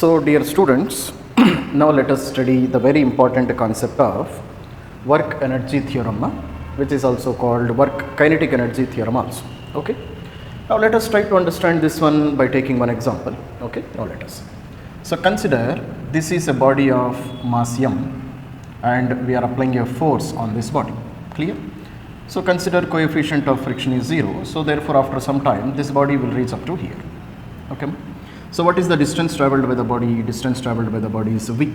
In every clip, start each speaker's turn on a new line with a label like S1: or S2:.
S1: So, dear students, now let us study the very important concept of work energy theorem, which is also called work kinetic energy theorem also. Okay. Now let us try to understand this one by taking one example. Okay. Now let us. So consider this is a body of mass m, and we are applying a force on this body. Clear? So consider coefficient of friction is 0. So therefore, after some time, this body will reach up to here. Okay. So what is the distance traveled by the body? Distance traveled by the body is v.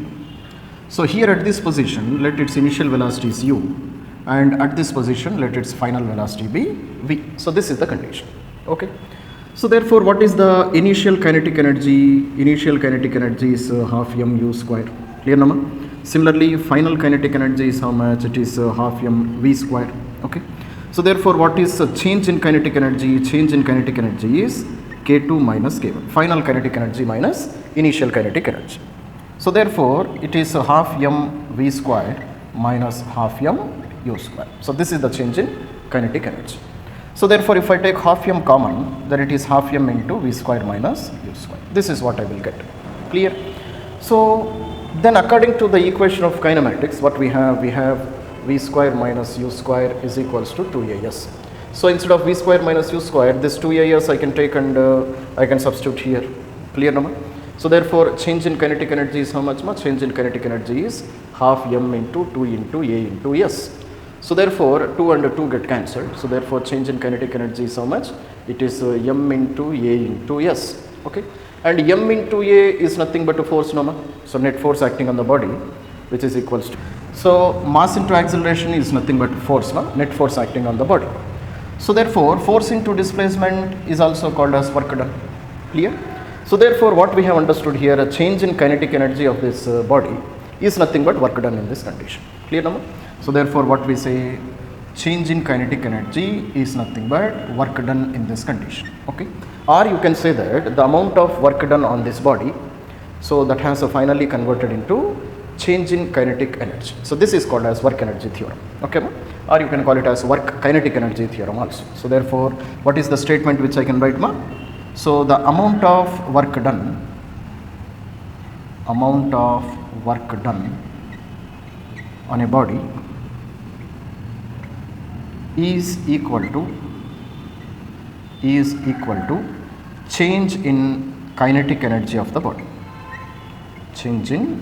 S1: So here at this position, let its initial velocity is u, and at this position, let its final velocity be v. So this is the condition. Okay. So therefore, what is the initial kinetic energy? Initial kinetic energy is half m u square. Clear, Nama? Similarly, final kinetic energy is how much? It is half m v square. Okay. So therefore, what is change in kinetic energy? Change in kinetic energy is K2 minus K1. Final kinetic energy minus initial kinetic energy. So therefore, it is half m v square minus half m u square. So this is the change in kinetic energy. So therefore, if I take half m common, then it is half m into v square minus u square. This is what I will get. Clear? So then according to the equation of kinematics, what we have v square minus u square is equals to 2as. So instead of v square minus u square, this 2as I can take and I can substitute here. Clear, Nama? So therefore, change in kinetic energy is how much? Change in kinetic energy is half m into 2 into a into s. So therefore, 2 and 2 get cancelled. So therefore, change in kinetic energy is how much? It is m into a into s. Okay. And m into a is nothing but a force, Nama. So net force acting on the body, which is equals to. So mass into acceleration is nothing but force, no? Net force acting on the body. So therefore, force into displacement is also called as work done. Clear? So therefore, what we have understood here, a change in kinetic energy of this body is nothing but work done in this condition. Clear, Nama? So therefore, what we say, change in kinetic energy is nothing but work done in this condition. Okay? Or you can say that the amount of work done on this body, so that has finally converted into change in kinetic energy. So this is called as work energy theorem. Okay? Or you can call it as work kinetic energy theorem also. So therefore, what is the statement which I can write, ma? So the amount of work done on a body is equal to change in kinetic energy of the body. Change in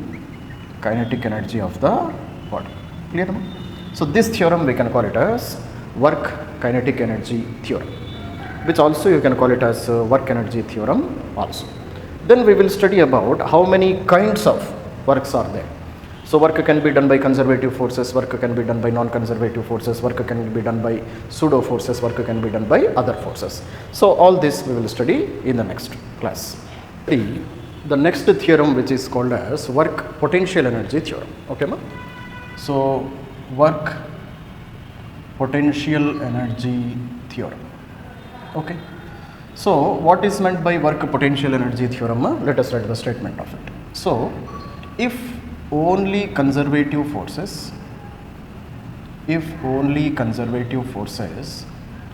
S1: kinetic energy of the body. Clear? So this theorem we can call it as work kinetic energy theorem, which also you can call it as work energy theorem also. Then we will study about how many kinds of works are there. So work can be done by conservative forces, work can be done by non-conservative forces, work can be done by pseudo forces, work can be done by other forces. So all this we will study in the next class. The next theorem, which is called as work potential energy theorem. Okay, ma? So work potential energy theorem. Okay. So what is meant by work potential energy theorem? Let us write the statement of it. So if only conservative forces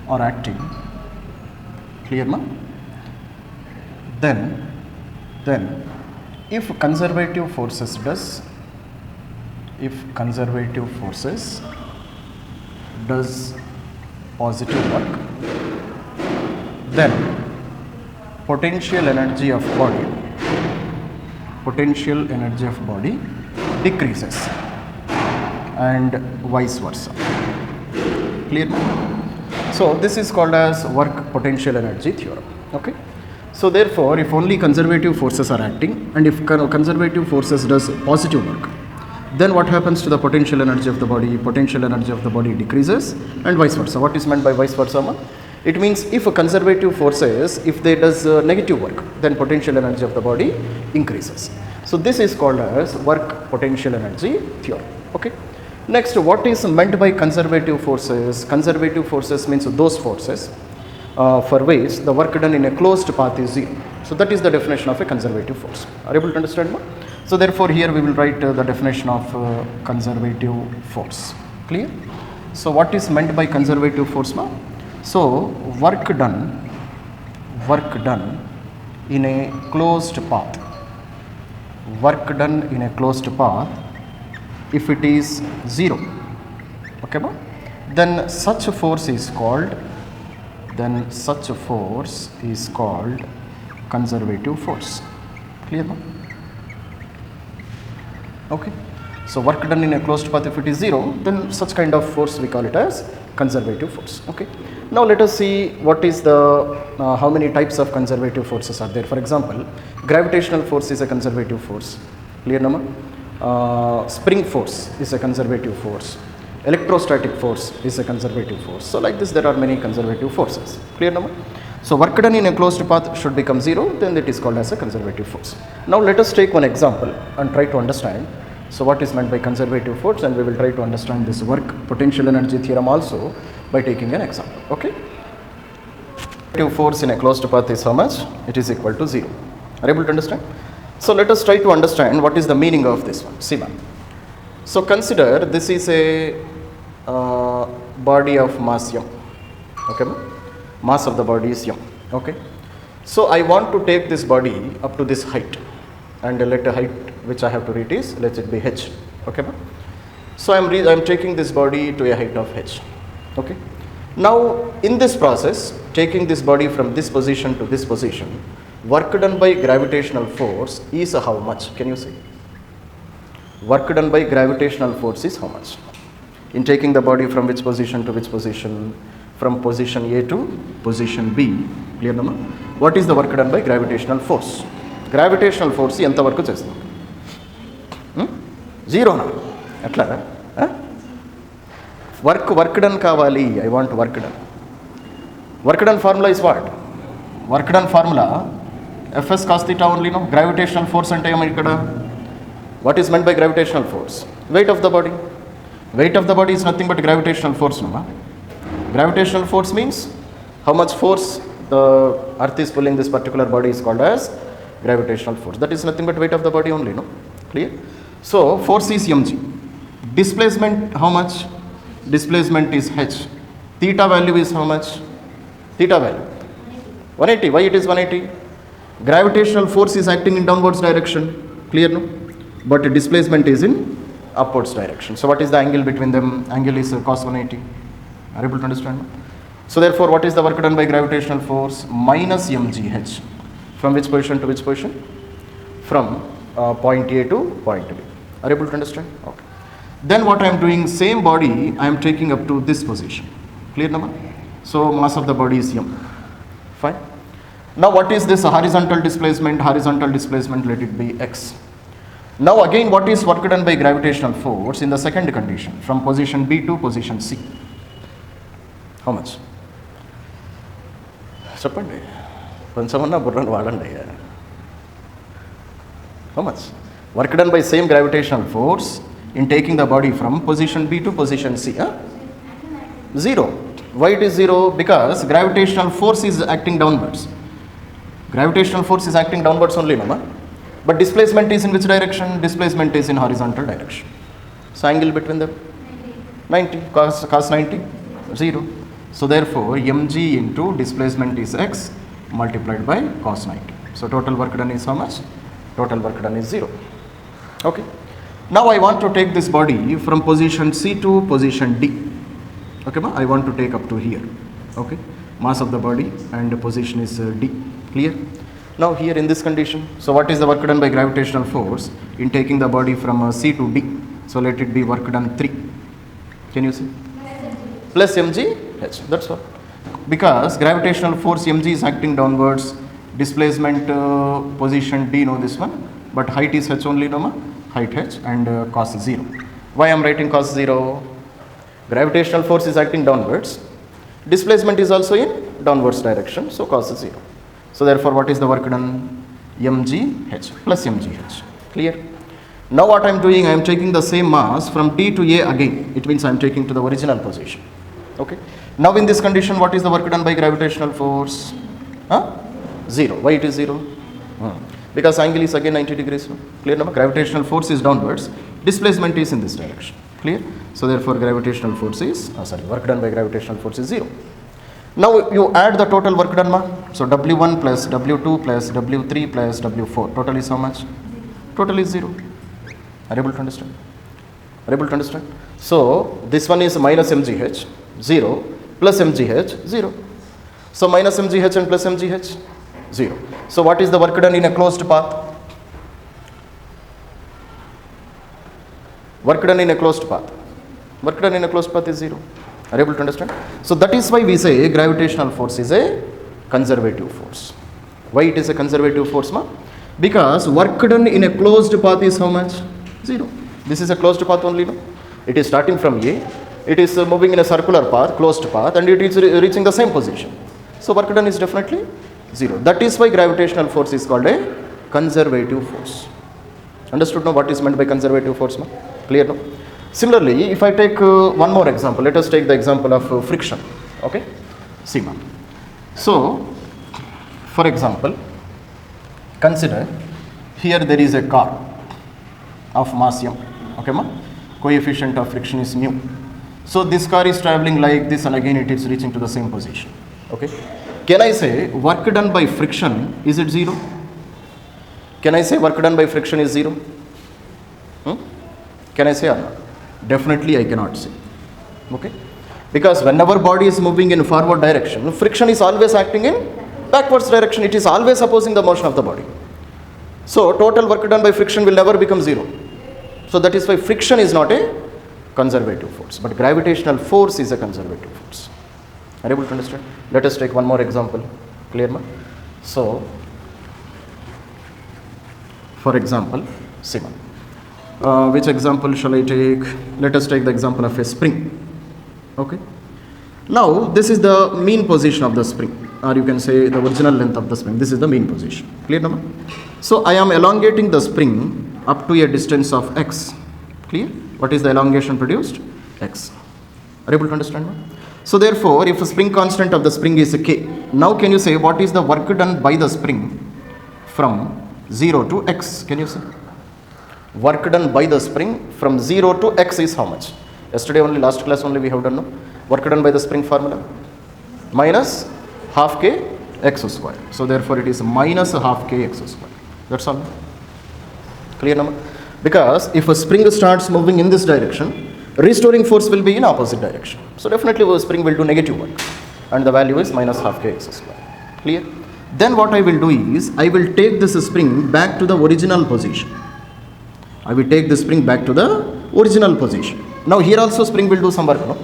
S1: are acting, clear, ma? Then if conservative forces does positive work, then potential energy of body decreases, and vice versa. Clear? So this is called as work potential energy theorem. Okay. So therefore, if only conservative forces are acting, and if conservative forces does positive work, then what happens to the potential energy of the body? Potential energy of the body decreases, and vice versa. What is meant by vice versa, ma? It means if a conservative forces, if they does negative work, then potential energy of the body increases. So this is called as work potential energy theorem. Okay. Next, what is meant by conservative forces? Conservative forces means those forces for which the work done in a closed path is 0. So that is the definition of a conservative force. Are you able to understand, ma? So therefore, here we will write the definition of conservative force. Clear? So what is meant by conservative force, ma? So work done in a closed path work done in a closed path if it is 0, okay ma? Then such a force is called conservative force. Clear ma? Okay, so work done in a closed path if it is 0, then such kind of force we call it as conservative force. Okay, now let us see what is the how many types of conservative forces are there. For example, gravitational force is a conservative force. Clear nama? Spring force is a conservative force. Electrostatic force is a conservative force. So like this there are many conservative forces. Clear nama? So work done in a closed path should become 0, then it is called as a conservative force. Now let us take one example and try to understand. So what is meant by conservative force, and we will try to understand this work potential energy theorem also by taking an example. Okay. Conservative force in a closed path is how much? It is equal to 0. Are you able to understand? So let us try to understand what is the meaning of this one. See ma'am. So consider this is a body of mass m. Okay ma'am? Mass of the body is m. Okay. So I want to take this body up to this height, and let a height which I have to reach is, let it be h. Okay ma'am? So I am taking this body to a height of h. Okay. Now in this process, taking this body from this position to this position, work done by gravitational force is how much? Can you see? Work done by gravitational force is how much? In taking the body from which position to which position? From position A to position B. Clear nama? What is the work done by gravitational force? Gravitational force ఎంత వరకు చేస్తుంది? 0 నా? ఎట్లా? Work done కావాలి. I want work done. Work done formula is what? Work done formula Fs cos theta only, no? Gravitational force అంటే ఏమో ఇక్కడ? What is meant by gravitational force? Weight of the body. Weight of the body is nothing but gravitational force, no? Gravitational force means how much force the earth is pulling this particular body is called as gravitational force. That is nothing but weight of the body only, no? Clear? So force is mg. Displacement how much? Displacement is h. Theta value is how much? Theta value 180. Why it is 180? Gravitational force is acting in downwards direction. Clear, no? But displacement is in upwards direction. So what is the angle between them? Angle is cos 180. Are you able to understand? So therefore what is the work done by gravitational force? Minus mgh. From which position to which position? From point A to point B. Are you able to understand? Okay. Then what I am doing, same body I am taking up to this position. Clear number? So mass of the body is m. Fine. Now what is this horizontal displacement? Horizontal displacement, let it be x. Now again, what is work done by gravitational force in the second condition, from position B to position C? How much? చెప్పండి, కొంచెమన్నా బుర్రను వాడండి. How much? Work done by same gravitational force in taking the body from position B to position C. 0. Why it is 0? Because gravitational force is acting downwards. Gravitational force is acting downwards only, no? But displacement is in which direction? Displacement is in horizontal direction. So angle between them 90. Cos 90, 0. So therefore mg into displacement is x multiplied by cos 90. So total work done is how much? Total work done is 0. Okay. Now I want to take this body from position C to position D. Okay, ma? I want to take up to here. Okay. Mass of the body and the position is D. Clear? Now here in this condition, so what is the work done by gravitational force in taking the body from C to D? So let it be work done 3. Can you see? Plus mg h. That's all. Because gravitational force mg is acting downwards, displacement position D, know this one, but height is h only, no ma? Height h, and cos 0. Why I am writing cos 0? Gravitational force is acting downwards, displacement is also in downwards direction, so cos 0. So therefore what is the work done? mgh plus mgh. Clear? Now what I am doing, I am taking the same mass from D to A again. It means I am taking to the original position. Okay. Now in this condition, what is the work done by gravitational force? 0. Why it is 0? Because angle is again 90 degrees. Clear? No? Gravitational force is downwards. Displacement is in this direction. Clear? So therefore gravitational force is, work done by gravitational force is 0. Now you add the total work done, ma. So W1 plus W2 plus W3 plus W4. Total is how much? total is 0. Are you able to understand? Are you able to understand? So this one is minus mgh, 0, plus mgh, 0. So minus mgh and plus mgh, 0. So what is the work done in a closed path? Work done in a closed path. Work done in a closed path is 0. Are you able to understand? So that is why we say gravitational force is a conservative force. Why it is a conservative force, ma? Because work done in a closed path is how much? 0. This is a closed path only, no? It is starting from A, it is moving in a circular path, closed path, and it is reaching the same position. So work done is definitely 0. That is why gravitational force is called a conservative force. Understood now what is meant by conservative force, ma? Clear now? Similarly, if I take one more example, let us take the example of friction. Okay? See, ma. So, for example, consider here there is a car of mass m. Okay, ma? Coefficient of friction is mu. So this car is traveling like this, and again it is reaching to the same position. Okay? Can I say work done by friction, is it 0? Can I say work done by friction is 0? Can I say or not? Definitely I cannot say. Okay? Because whenever body is moving in forward direction, friction is always acting in backwards direction. It is always opposing the motion of the body. So total work done by friction will never become 0. So that is why friction is not a conservative force, but gravitational force is a conservative force. Are you able to understand? Let us take one more example. Clear, ma? So, for example, Simon. Which example shall I take? Let us take the example of a spring. Okay. Now, this is the mean position of the spring, or you can say the original length of the spring. This is the mean position. Clear, no? So, I am elongating the spring up to a distance of x. Clear? What is the elongation produced? X. Are you able to understand, no? So, therefore, if a spring constant of the spring is k, now can you say what is the work done by the spring from 0 to x? Can you say? Work done by the spring from 0 to x is how much? Yesterday only, last class only we have done, no? Work done by the spring formula minus half k x square. So therefore it is minus half k x square. That's all. Clear, number? Because if a spring starts moving in this direction, restoring force will be in opposite direction. So definitely the spring will do negative work, and the value is minus half k x square. Clear? Then what I will do is, I will take this spring back to the original position. I will take the spring back to the original position. Now here also spring will do some work, no?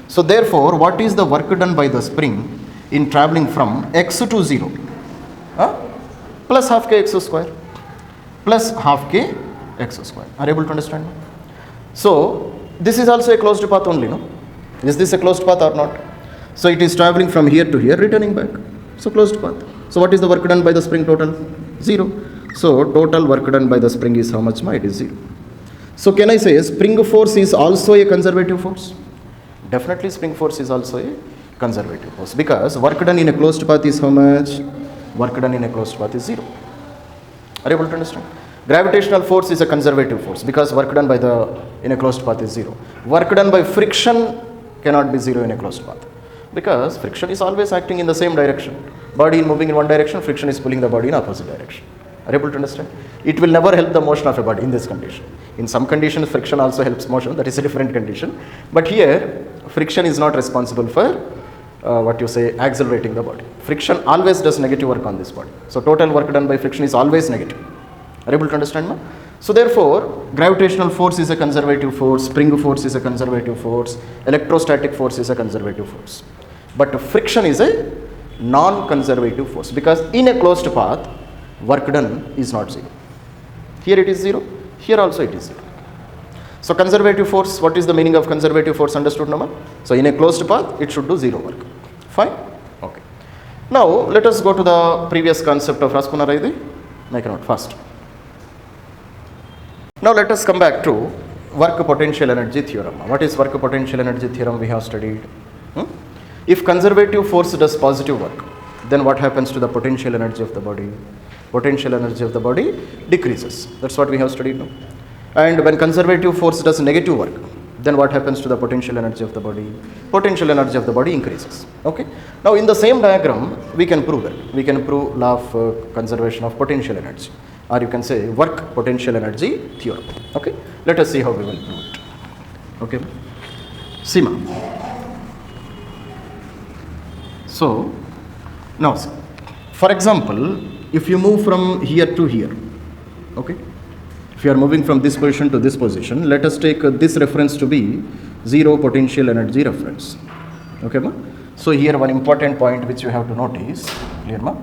S1: So therefore, what is the work done by the spring in traveling from x to 0? Plus half k x square. Plus half k x square. Are you able to understand? So this is also a closed path only, no? Is this a closed path or not? So it is traveling from here to here, returning back. So closed path. So what is the work done by the spring total? 0. So total work done by the spring is how much? It is 0. So can I say spring force is also a conservative force? Definitely spring force is also a conservative force, because work done in a closed path is how much? Work done in a closed path is 0. Are you able to understand? Gravitational force is a conservative force because work done by in a closed path is 0. Work done by friction cannot be 0 in a closed path, because friction is always acting in the same direction. Body moving in one direction, friction is pulling the body in opposite direction. Are you able to understand? It will never help the motion of a body in this condition. In some conditions, friction also helps motion. That is a different condition. But here, friction is not responsible for accelerating the body. Friction always does negative work on this body. So total work done by friction is always negative. Are you able to understand, ma? So therefore, gravitational force is a conservative force, spring force is a conservative force, electrostatic force is a conservative force. But friction is a non-conservative force, because in a closed path, work done is not 0. Here it is 0, here also it is 0. So conservative force, what is the meaning of conservative force? Understood, Nama? So in a closed path, it should do 0 work. Fine? Okay. Now let us go to the previous concept of Raskunaraide. Make a note first. Now let us come back to work potential energy theorem. What is work potential energy theorem we have studied? If conservative force does positive work, then what happens to the potential energy of the body? Potential energy of the body decreases. That's what we have studied now. And when conservative force does negative work, then what happens to the potential energy of the body? Potential energy of the body increases. Okay. Now in the same diagram, we can prove that. We can prove law of conservation of potential energy. or you can say work potential energy theorem. Okay, let us see how we will do it. Okay, Seema. So now, for example, if you move from here to here, okay, if you are moving from this position to this position, let us take this reference to be zero potential energy reference. Okay, ma? So here one important point which you have to notice, clear ma?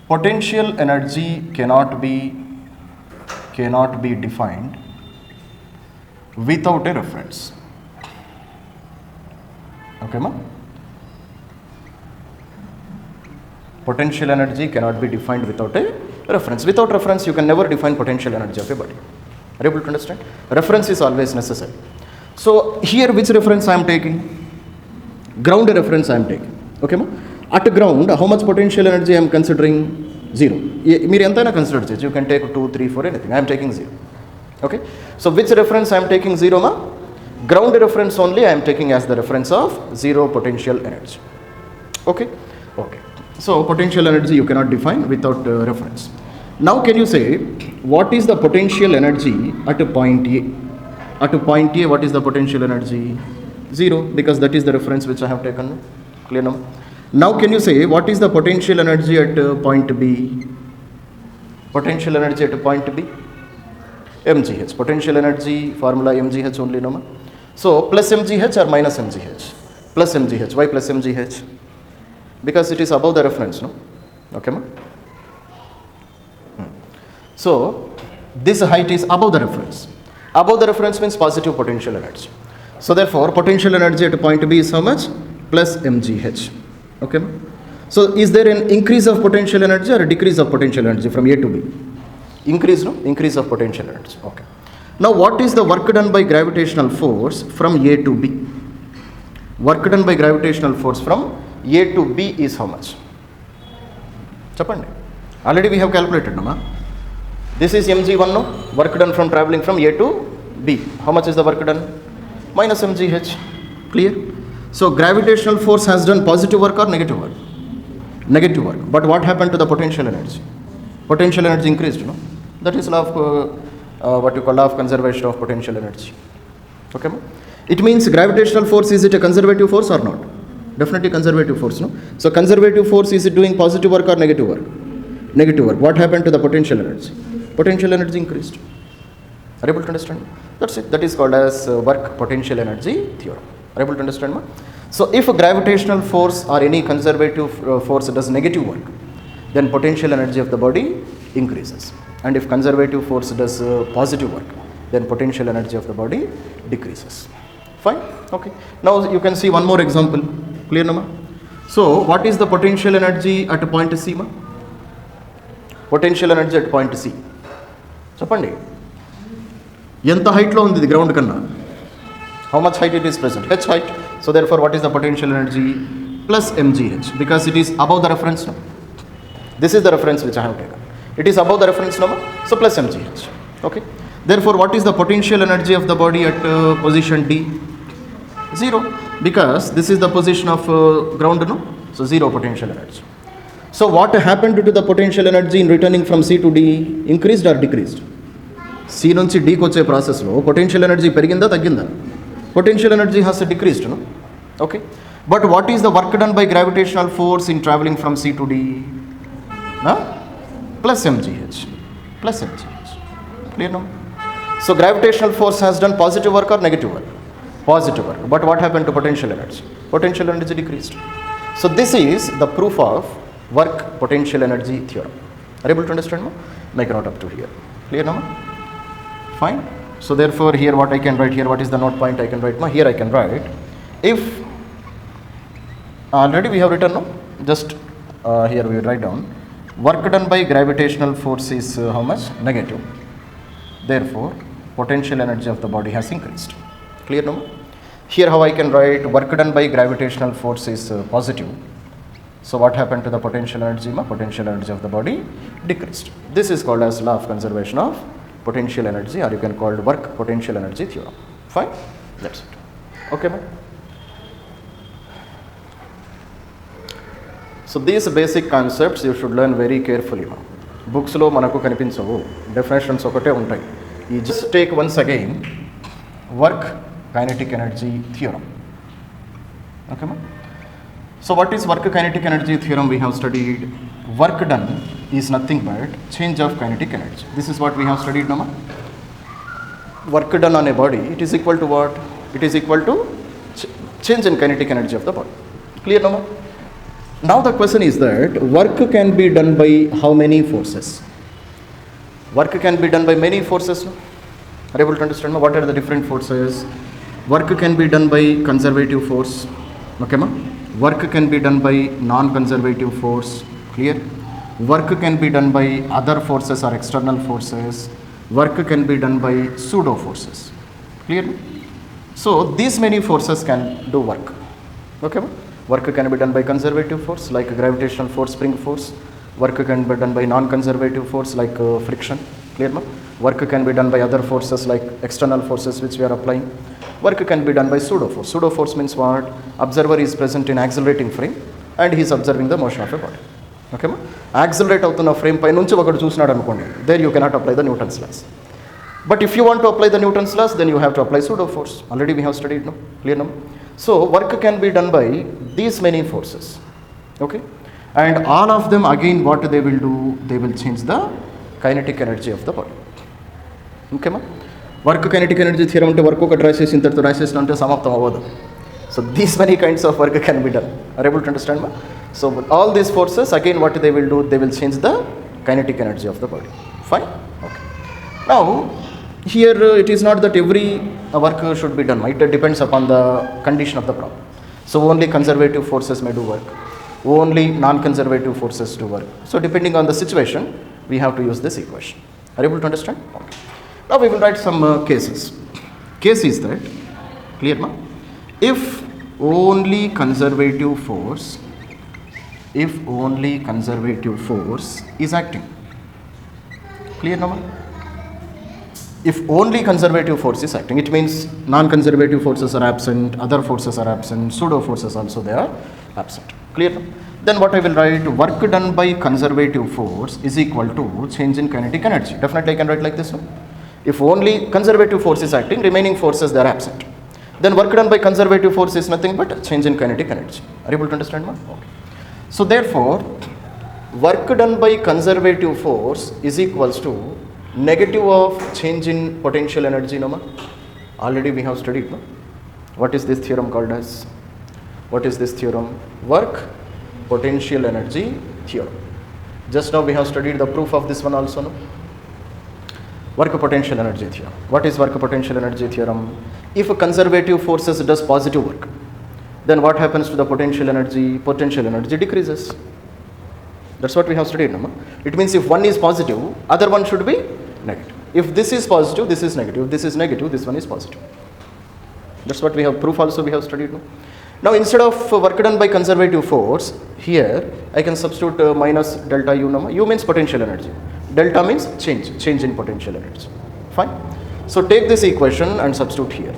S1: Potential energy cannot be defined without a reference. Okay, ma? Potential energy cannot be defined without a reference. Without reference, you can never define potential energy of a body. Are you able to understand? Reference is always necessary. So here, which reference I am taking? Ground reference I am taking. Okay, ma? At ground, how much potential energy I am considering? Zero. You can take 2, 3, 4, anything. I am taking 0. Okay. So which reference I am taking 0, ma? Ground reference only I am taking as the reference of zero potential energy. Okay. Okay. So potential energy you cannot define without reference. Now can you say what is the potential energy at a point A? At a point A, what is the potential energy? 0, because that is the reference which I have taken. Clear now? Now can you say what is the potential energy at point B? Potential energy at point B? mgh. Potential energy formula mgh only, no ma? So plus mgh or minus mgh? Plus mgh. Why plus mgh? Because it is above the reference, no? Okay, ma? So this height is above the reference. Above the reference means positive potential energy. So therefore, potential energy at point B is how much? Plus mgh. Okay, ma? So is there an increase of potential energy or a decrease of potential energy from A to B? Increase, no? Increase of potential energy. Okay. Now what is the work done by gravitational force from A to B? Work done by gravitational force from A to B is how much? Chapandi. Already we have calculated, no ma? This is mg1, no? Work done from traveling from A to B. How much is the work done? Minus mgh. Clear? So gravitational force has done positive work or negative work? Negative work. But what happened to the potential energy? Potential energy increased, no? That is law of what you call law of conservation of potential energy. Okay, ma? It means gravitational force, is it a conservative force or not? Definitely conservative force, no? So conservative force, is it doing positive work or negative work? Negative work. What happened to the potential energy? Potential energy increased. Are you able to understand? That's it. That is called as work potential energy theorem. Are you able to understand, ma? So if a gravitational force or any conservative force does negative work, then potential energy of the body increases. And if conservative force does positive work, then potential energy of the body decreases. Fine? Okay. Now you can see one more example. Clear, no ma? So what is the potential energy at point C, ma? Potential energy at point C. Chappandi. Yenta height lo undi the ground kanna. How much height it is present? H height. So therefore what is the potential energy? Plus mgh, because it is above the reference, no? This is the reference which I have taken. It is above the reference, no? So plus mgh. Okay. Therefore what is the potential energy of the body at position D? 0, because this is the position of ground, no? So 0 potential energy. So what happened to the potential energy in returning from C to D? Increased or decreased? C nunchi D ko che process lo potential energy periginda tagginda? Potential energy has decreased, no? Okay. But what is the work done by gravitational force in traveling from C to D? Huh? Plus mgh. Plus mgh. Clear now? So gravitational force has done positive work or negative work? Positive work. But what happened to potential energy? Potential energy decreased. So this is the proof of work potential energy theorem. Are you able to understand, ma? Make a note up to here. Clear now, ma? Fine. So therefore here what I can write here, what is the note point I can write, ma? Here I can write, if already we have written, no? Just here we write down, work done by gravitational force is how much? Negative. Therefore potential energy of the body has increased. Clear now? Here how I can write, work done by gravitational force is positive. So what happened to the potential energy? Potential energy of the body decreased. This is called as law of conservation of potential energy, or you can call it work potential energy theorem. Fine? That's it. Okay, ma'am? So these basic concepts you should learn very carefully, ma'am. బుక్స్లో మనకు కనిపించవు, definitions ఒకటే ఉంటాయి. ఈ just take once again work kinetic energy theorem. ఓకేమా? So what is work kinetic energy theorem? We have studied work done is nothing but change of kinetic energy. This is what we have studied నోమా. Work done on a body, it is equal to what? It is equal to change in kinetic energy of the body. Clear now? Now the question is that work can be done by how many forces? Work can be done by many forces. No? Are you able to understand? What are the different forces? Work can be done by conservative force. Okay, ma? Work can be done by non-conservative force. Clear? Work can be done by other forces or external forces. Work can be done by pseudo forces. Clear? So these many forces can do work. Okay? Work can be done by conservative force like gravitational force, spring force. Work can be done by non-conservative force like friction. Clear? Work can be done by other forces like external forces which we are applying. Work can be done by pseudo force. Pseudo force means what? Observer is present in accelerating frame and he is observing the motion of a body. ఓకేమా? Accelerate అవుతున్న frame పై నుంచి ఒకటి చూసినాడు అనుకోండి, there you cannot apply the Newton's laws. But if you want to apply the Newton's laws, then you have to apply pseudo force. Already we have studied no. Clear no? So work can be done by these many forces. Okay? And all of them again what they will do? They will change the kinetic energy of the body. ఓకేమా? Work kinetic energy theorem అంటే work ఒకటి రాసేసి ఇంతటితో రాసేసిన అంటే సమాప్తం అవ్వదు. So these many kinds of work can be done. Are you able to understand? Ma? So all these forces again what they will do? They will change the kinetic energy of the body. Fine? Okay. Now here it is not that every work should be done. It depends upon the condition of the problem. So only conservative forces may do work. Only non-conservative forces do work. So depending on the situation, we have to use this equation. Are you able to understand? Okay. Now we will write some cases. Case is that, clear ma? If only conservative force is acting. Clear now? If only conservative force is acting, it means non-conservative forces are absent, other forces are absent, pseudo forces also they are absent. Clear now? Then what I will write? Work done by conservative force is equal to change in kinetic energy. Definitely I can write like this. No? If only conservative force is acting, remaining forces they are absent. Then work done by conservative force is nothing but change in kinetic energy. Are you able to understand? Ma? Okay. So therefore, work done by conservative force is equals to negative of change in potential energy. No, ma? Already we have studied. No? What is this theorem called as? What is this theorem? Work potential energy theorem. Just now we have studied the proof of this one also. No? Work potential energy theorem. What is work potential energy theorem? If a conservative forces does positive work, then what happens to the potential energy? Potential energy decreases. That's what we have studied. No? It means if one is positive, other one should be negative. If this is positive, this is negative. If this is negative, this one is positive. That's what we have proof also we have studied. No? Now instead of work done by conservative force, here I can substitute minus delta U. No? U means potential energy. Delta means change in potential energy. Fine? So take this equation and substitute here.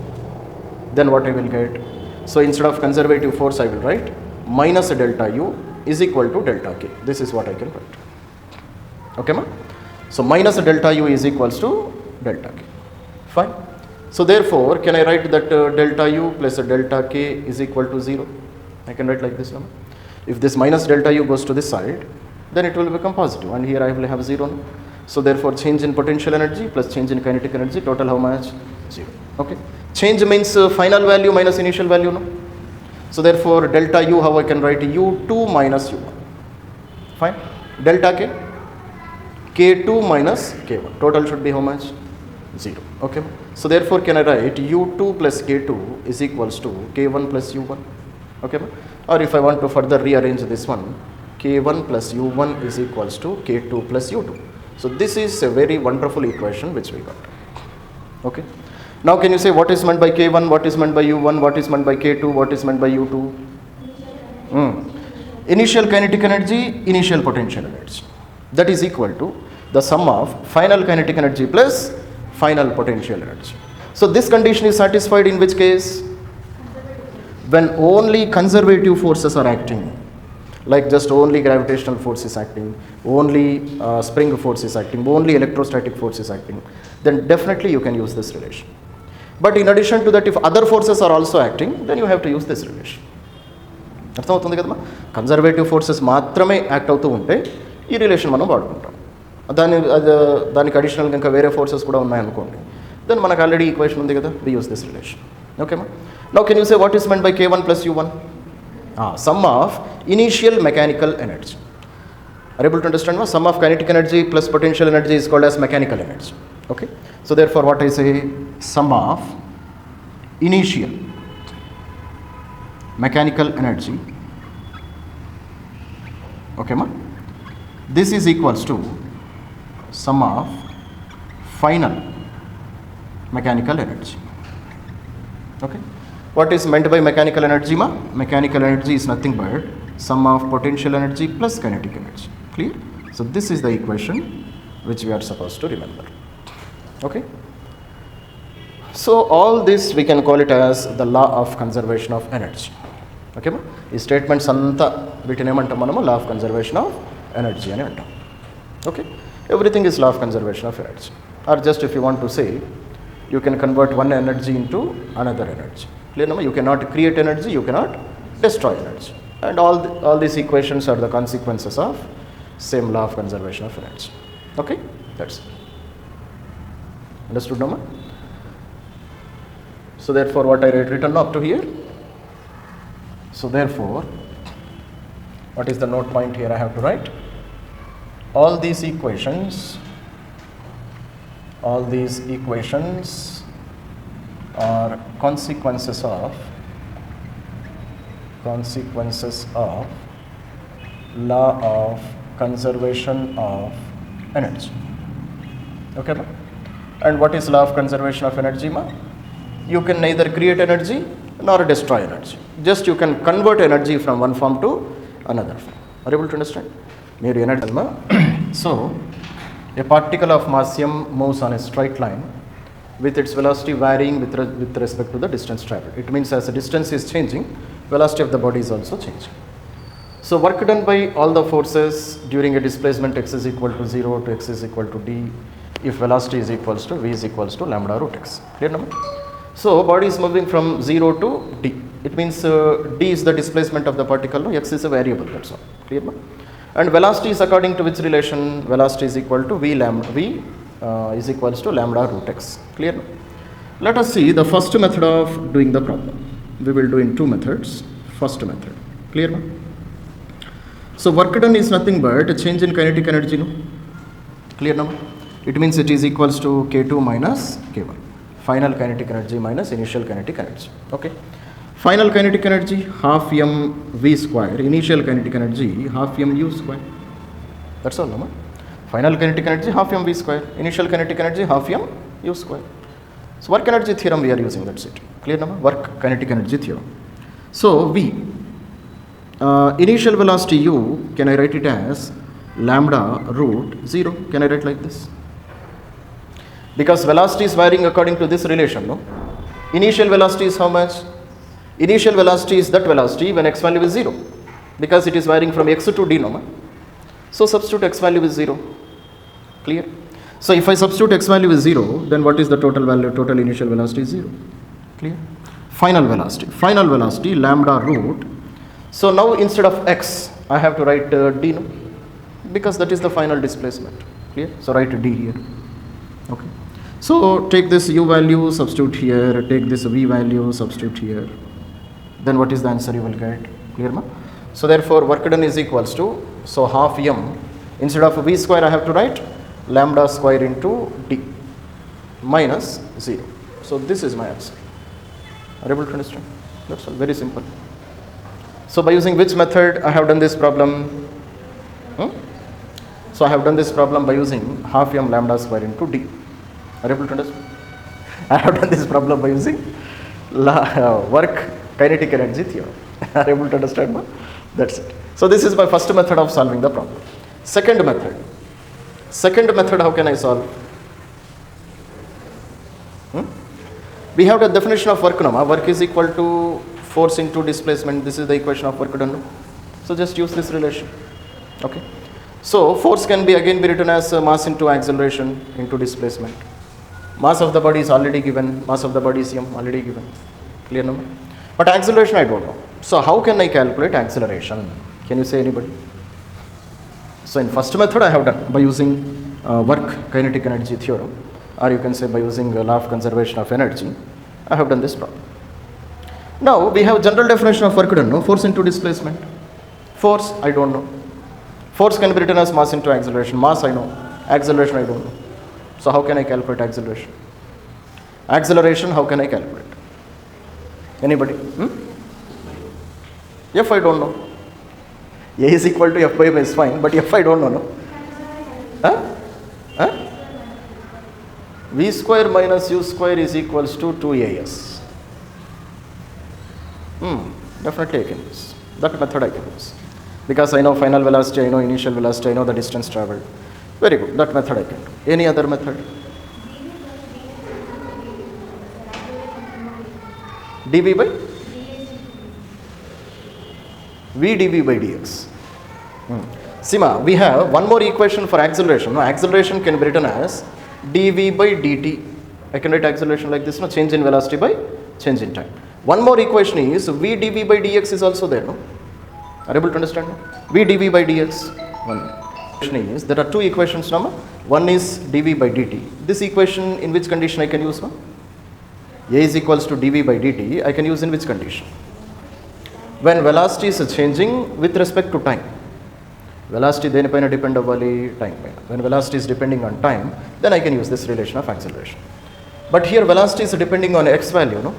S1: Then what I will get? So instead of conservative force I will write minus delta U is equal to delta K. This is what I can write. Okay ma? So minus delta U is equals to delta K. Fine? So therefore can I write that delta U plus delta K is equal to 0? I can write like this. No? If this minus delta U goes to this side, then it will become positive and here I will have 0. No? So therefore change in potential energy plus change in kinetic energy, total how much? 0. Okay. Change means final value minus initial value. No? So therefore delta U, how I can write? U2 minus U1. Fine. Delta K? K2 minus K1. Total should be how much? 0. Okay. So therefore can I write U2 plus K2 is equals to K1 plus U1. Okay. Or if I want to further rearrange this one, K1 plus U1 is equals to K2 plus U2. So this is a very wonderful equation which we got. Okay. Now can you say what is meant by K1, what is meant by U1, what is meant by K2, what is meant by U2? Initial kinetic energy, initial potential energy. That is equal to the sum of final kinetic energy plus final potential energy. So this condition is satisfied in which case? When only conservative forces are acting. like just only gravitational force is acting, only spring force is acting, only electrostatic force is acting, then definitely you can use this relation. But in addition to that, if other forces are also acting, then you have to use this relation. అర్థమవుతుంది కదమ్మా. Conservative forces మాత్రమే act అవుతూ ఉంటే ఈ relation మనం వాడుకుంటాం. దానికి అడిషనల్గా ఇంకా వేరే ఫోర్సెస్ కూడా ఉన్నాయనుకోండి, దెన్ మనకు ఆల్రెడీ ఈక్వేషన్ ఉంది కదా, వి యూస్ దిస్ రిలేషన్. ఓకేమా. Now can you say what is meant by K1 plus U1? Sum of initial mechanical energy. Are you able to understand? Sum of kinetic energy plus potential energy is called as mechanical energy. Okay. So therefore what I say, sum of initial mechanical energy, okay ma, this is equals to sum of final mechanical energy. Okay. What is meant by mechanical energy ma? Mechanical energy is nothing but sum of potential energy plus kinetic energy. Clear? So this is the equation which we are supposed to remember. Okay. So all this we can call it as the law of conservation of energy. Okay ma? ఈ statements అంతా వీటిని ఏమంటాం మనము, law of conservation of energy అని అంటాం. Okay. Everything is law of conservation of energy. Or just if you want to say, you can convert one energy into another energy. Clear? You cannot create energy, you cannot destroy energy. And all these equations are the consequences of same law of conservation of energy. Okay? That's it. Understood, Nama? So therefore what I written up to here? So therefore, what is the note point here I have to write? All these equations are consequences of law of conservation of energy. Okay ma? And what is law of conservation of energy ma? You can neither create energy nor destroy energy. Just you can convert energy from one form to another form. Are you able to understand? Mere energy ma. So a particle of mass m moves on a straight line with its velocity varying with respect to the distance traveled. It means as the distance is changing, velocity of the body is also changing. So work done by all the forces during a displacement x is equal to 0 to x is equal to d if velocity is equals to v is equals to lambda root x. Clear number? So body is moving from 0 to d. It means d is the displacement of the particle, no? X is a variable, that's all. Clear number? And velocity is according to which relation? Velocity is equal to v is equals to lambda root x. Clear? Let us see the first method of doing the problem. We will do in two methods. First method. Clear? So work done is nothing but a change in kinetic energy. No? Clear now? It means it is equals to K2 minus K1. Final kinetic energy minus initial kinetic energy. Okay. Final kinetic energy half m v square. Initial kinetic energy half m u square. That's all, no? Final kinetic energy half m v square. Initial kinetic energy half m u square. So work energy theorem we are using, that's it. Clear, no? Work kinetic energy theorem. So v, initial velocity u, can I write it as lambda root 0? Can I write like this? Because velocity is varying according to this relation, no? Initial velocity is how much? Initial velocity is that velocity when x value is 0, because it is varying from x to d, no? So substitute x value is 0. Clear? So if I substitute x value is 0, then what is the total value? Total initial velocity is 0. Clear? Final velocity lambda root. So now instead of x, I have to write d, no? Because that is the final displacement. Clear? So write d here. Okay. So take this u value, substitute here. Take this v value, substitute here. Then what is the answer you will get? Clear, ma? So therefore work done is equals to, so half m, instead of v square I have to write lambda square into d minus 0. So this is my answer. Are you able to understand? That's all, very simple. So by using which method I have done this problem? So I have done this problem by using half m lambda square into d. Are you able to understand? I have done this problem by using work kinetic energy theorem. Are you able to understand? Ma? That's it. So this is my first method of solving the problem. Second method, how can I solve? We have the definition of work now. Work is equal to force into displacement. This is the equation of work done. So just use this relation. Okay. So force can be again be written as mass into acceleration into displacement. Mass of the body is already given, mass of the body is m already given. Clear number? But acceleration I don't know. So how can I calculate acceleration? Can you say anybody? So in first method I have done by using work kinetic energy theorem, or you can say by using law of conservation of energy. I have done this problem. Now we have general definition of work done, no? Force into displacement. Force I don't know. Force can be written as mass into acceleration. Mass I know. Acceleration I don't know. So how can I calculate acceleration? Acceleration, how can I calculate? Anybody? F I don't know. A is equal to F by M is fine, but F I don't know. No? Huh? V square minus U square is equals to 2AS. Definitely I can use. That method I can use. Because I know final velocity, I know initial velocity, I know the distance traveled. Very good. That method I can do. Any other method? dV by? V dV by dx. Sima, we have one more equation for acceleration. No, acceleration can be written as dV by dt. I can write acceleration like this, no? Change in velocity by change in time. One more equation is V dV by dx is also there, no? Are you able to understand? V dV by dx. One equation is, there are two equations, no? One is dV by dt. This equation in which condition I can use, no? A is equals to dV by dt, I can use in which condition? When velocity is changing with respect to time. Velocity దేనిపైన depend అవ్వాలి? Time పైన. When velocity is depending on time, then I can use this relation of acceleration. But here velocity is depending on x value, no?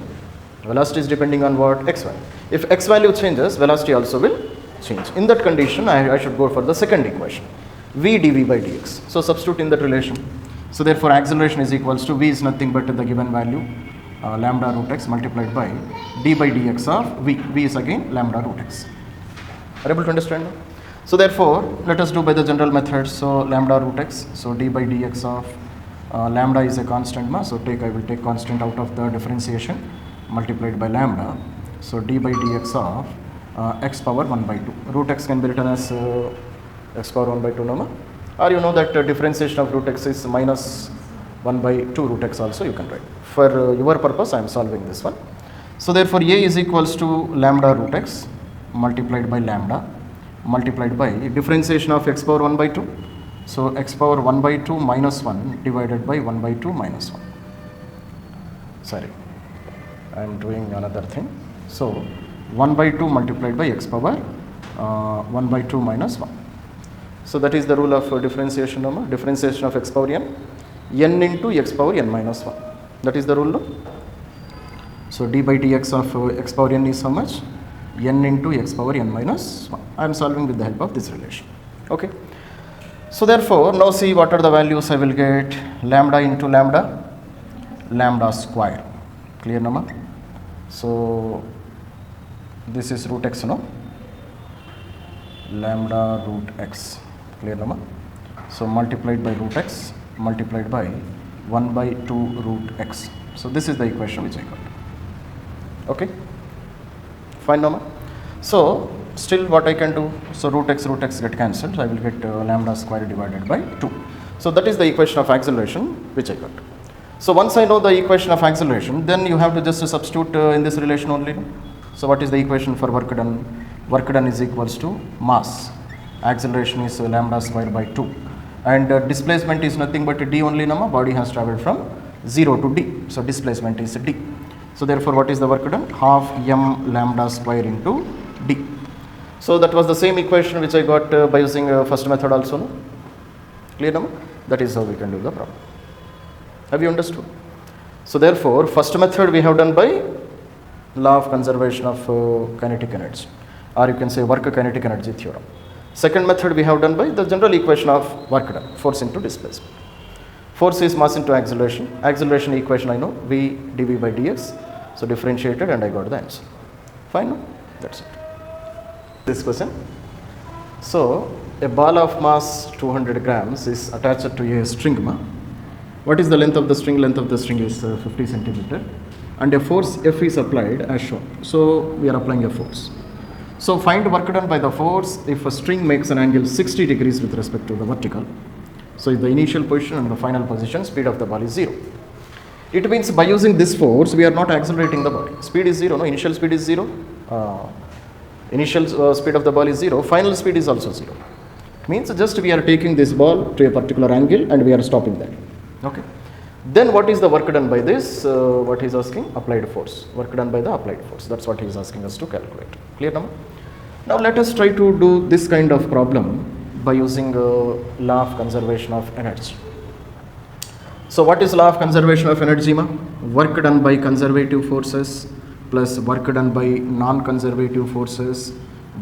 S1: Velocity is depending on what? X value. If x value changes, velocity also will change. In that condition, I should go for the second equation, v dv by dx. So substitute in that relation. So therefore acceleration is equals to v is nothing but the given value lambda root x multiplied by d by dx of v. V is again lambda root x. Are you able to understand? So therefore let us do by the general method. So lambda root x. So d by dx of lambda is a constant mass. So I will take constant out of the differentiation multiplied by lambda. So d by dx of x power 1 by 2. Root x can be written as x power 1 by 2 normal. Or you know that differentiation of root x is minus 1 by 2 root x also you can write. For your purpose I am solving this one. So therefore a is equals to lambda root x multiplied by lambda multiplied by differentiation of x power 1 by 2. So x power 1 by 2 minus 1 divided by 1 by 2 minus 1. Sorry, I am doing another thing. So 1 by 2 multiplied by x power 1 by 2 minus 1. So that is the rule of differentiation, differentiation of x power n into x power n minus 1. That is the rule, no? So d by dx of x power n is how much? N into x power n minus 1. I am solving with the help of this relation. Okay. So therefore, now see what are the values I will get. Lambda into lambda, lambda square. Clear, nama? So this is root x, no? Lambda root x. Clear, nama? So multiplied by root x multiplied by 1 by 2 root x. So this is the equation which I got. Okay. Fine, nama? So still what I can do? So root x get cancelled. So I will get lambda square divided by 2. So that is the equation of acceleration which I got. So once I know the equation of acceleration, then you have to just substitute in this relation only. No? So what is the equation for work done? Work done is equals to mass. Acceleration is lambda square by 2. And displacement is nothing but d only, nama. Body has travelled from 0 to d. So displacement is d. So therefore what is the work done? Half m lambda square into d. So that was the same equation which I got by using first method also. No? Clear, nama? That is how we can do the problem. Have you understood? So therefore first method we have done by law of conservation of kinetic energy, or you can say work kinetic energy theorem. Second method we have done by the general equation of work done, force into displacement. Force is mass into acceleration. Acceleration equation I know, v dv by dx. So differentiated and I got the answer. Fine, no? That's it. This question. So a ball of mass 200 grams is attached to a string. What is the length of the string? Length of the string is 50 centimeter. And a force F is applied as shown. So we are applying a force. So find work done by the force if a string makes an angle 60 degrees with respect to the vertical. So in the initial position and the final position, speed of the ball is 0. It means by using this force, we are not accelerating the body. Speed is 0, no? Initial speed is 0. Initial speed of the ball is 0. Final speed is also 0. Means just we are taking this ball to a particular angle and we are stopping that. Okay. Then what is the work done by this? What he is asking? Applied force. Work done by the applied force. That's what he is asking us to calculate. Clear now? Now let us try to do this kind of problem by using law of conservation of energy. So what is law of conservation of energy, ma? Work done by conservative forces plus work done by non-conservative forces,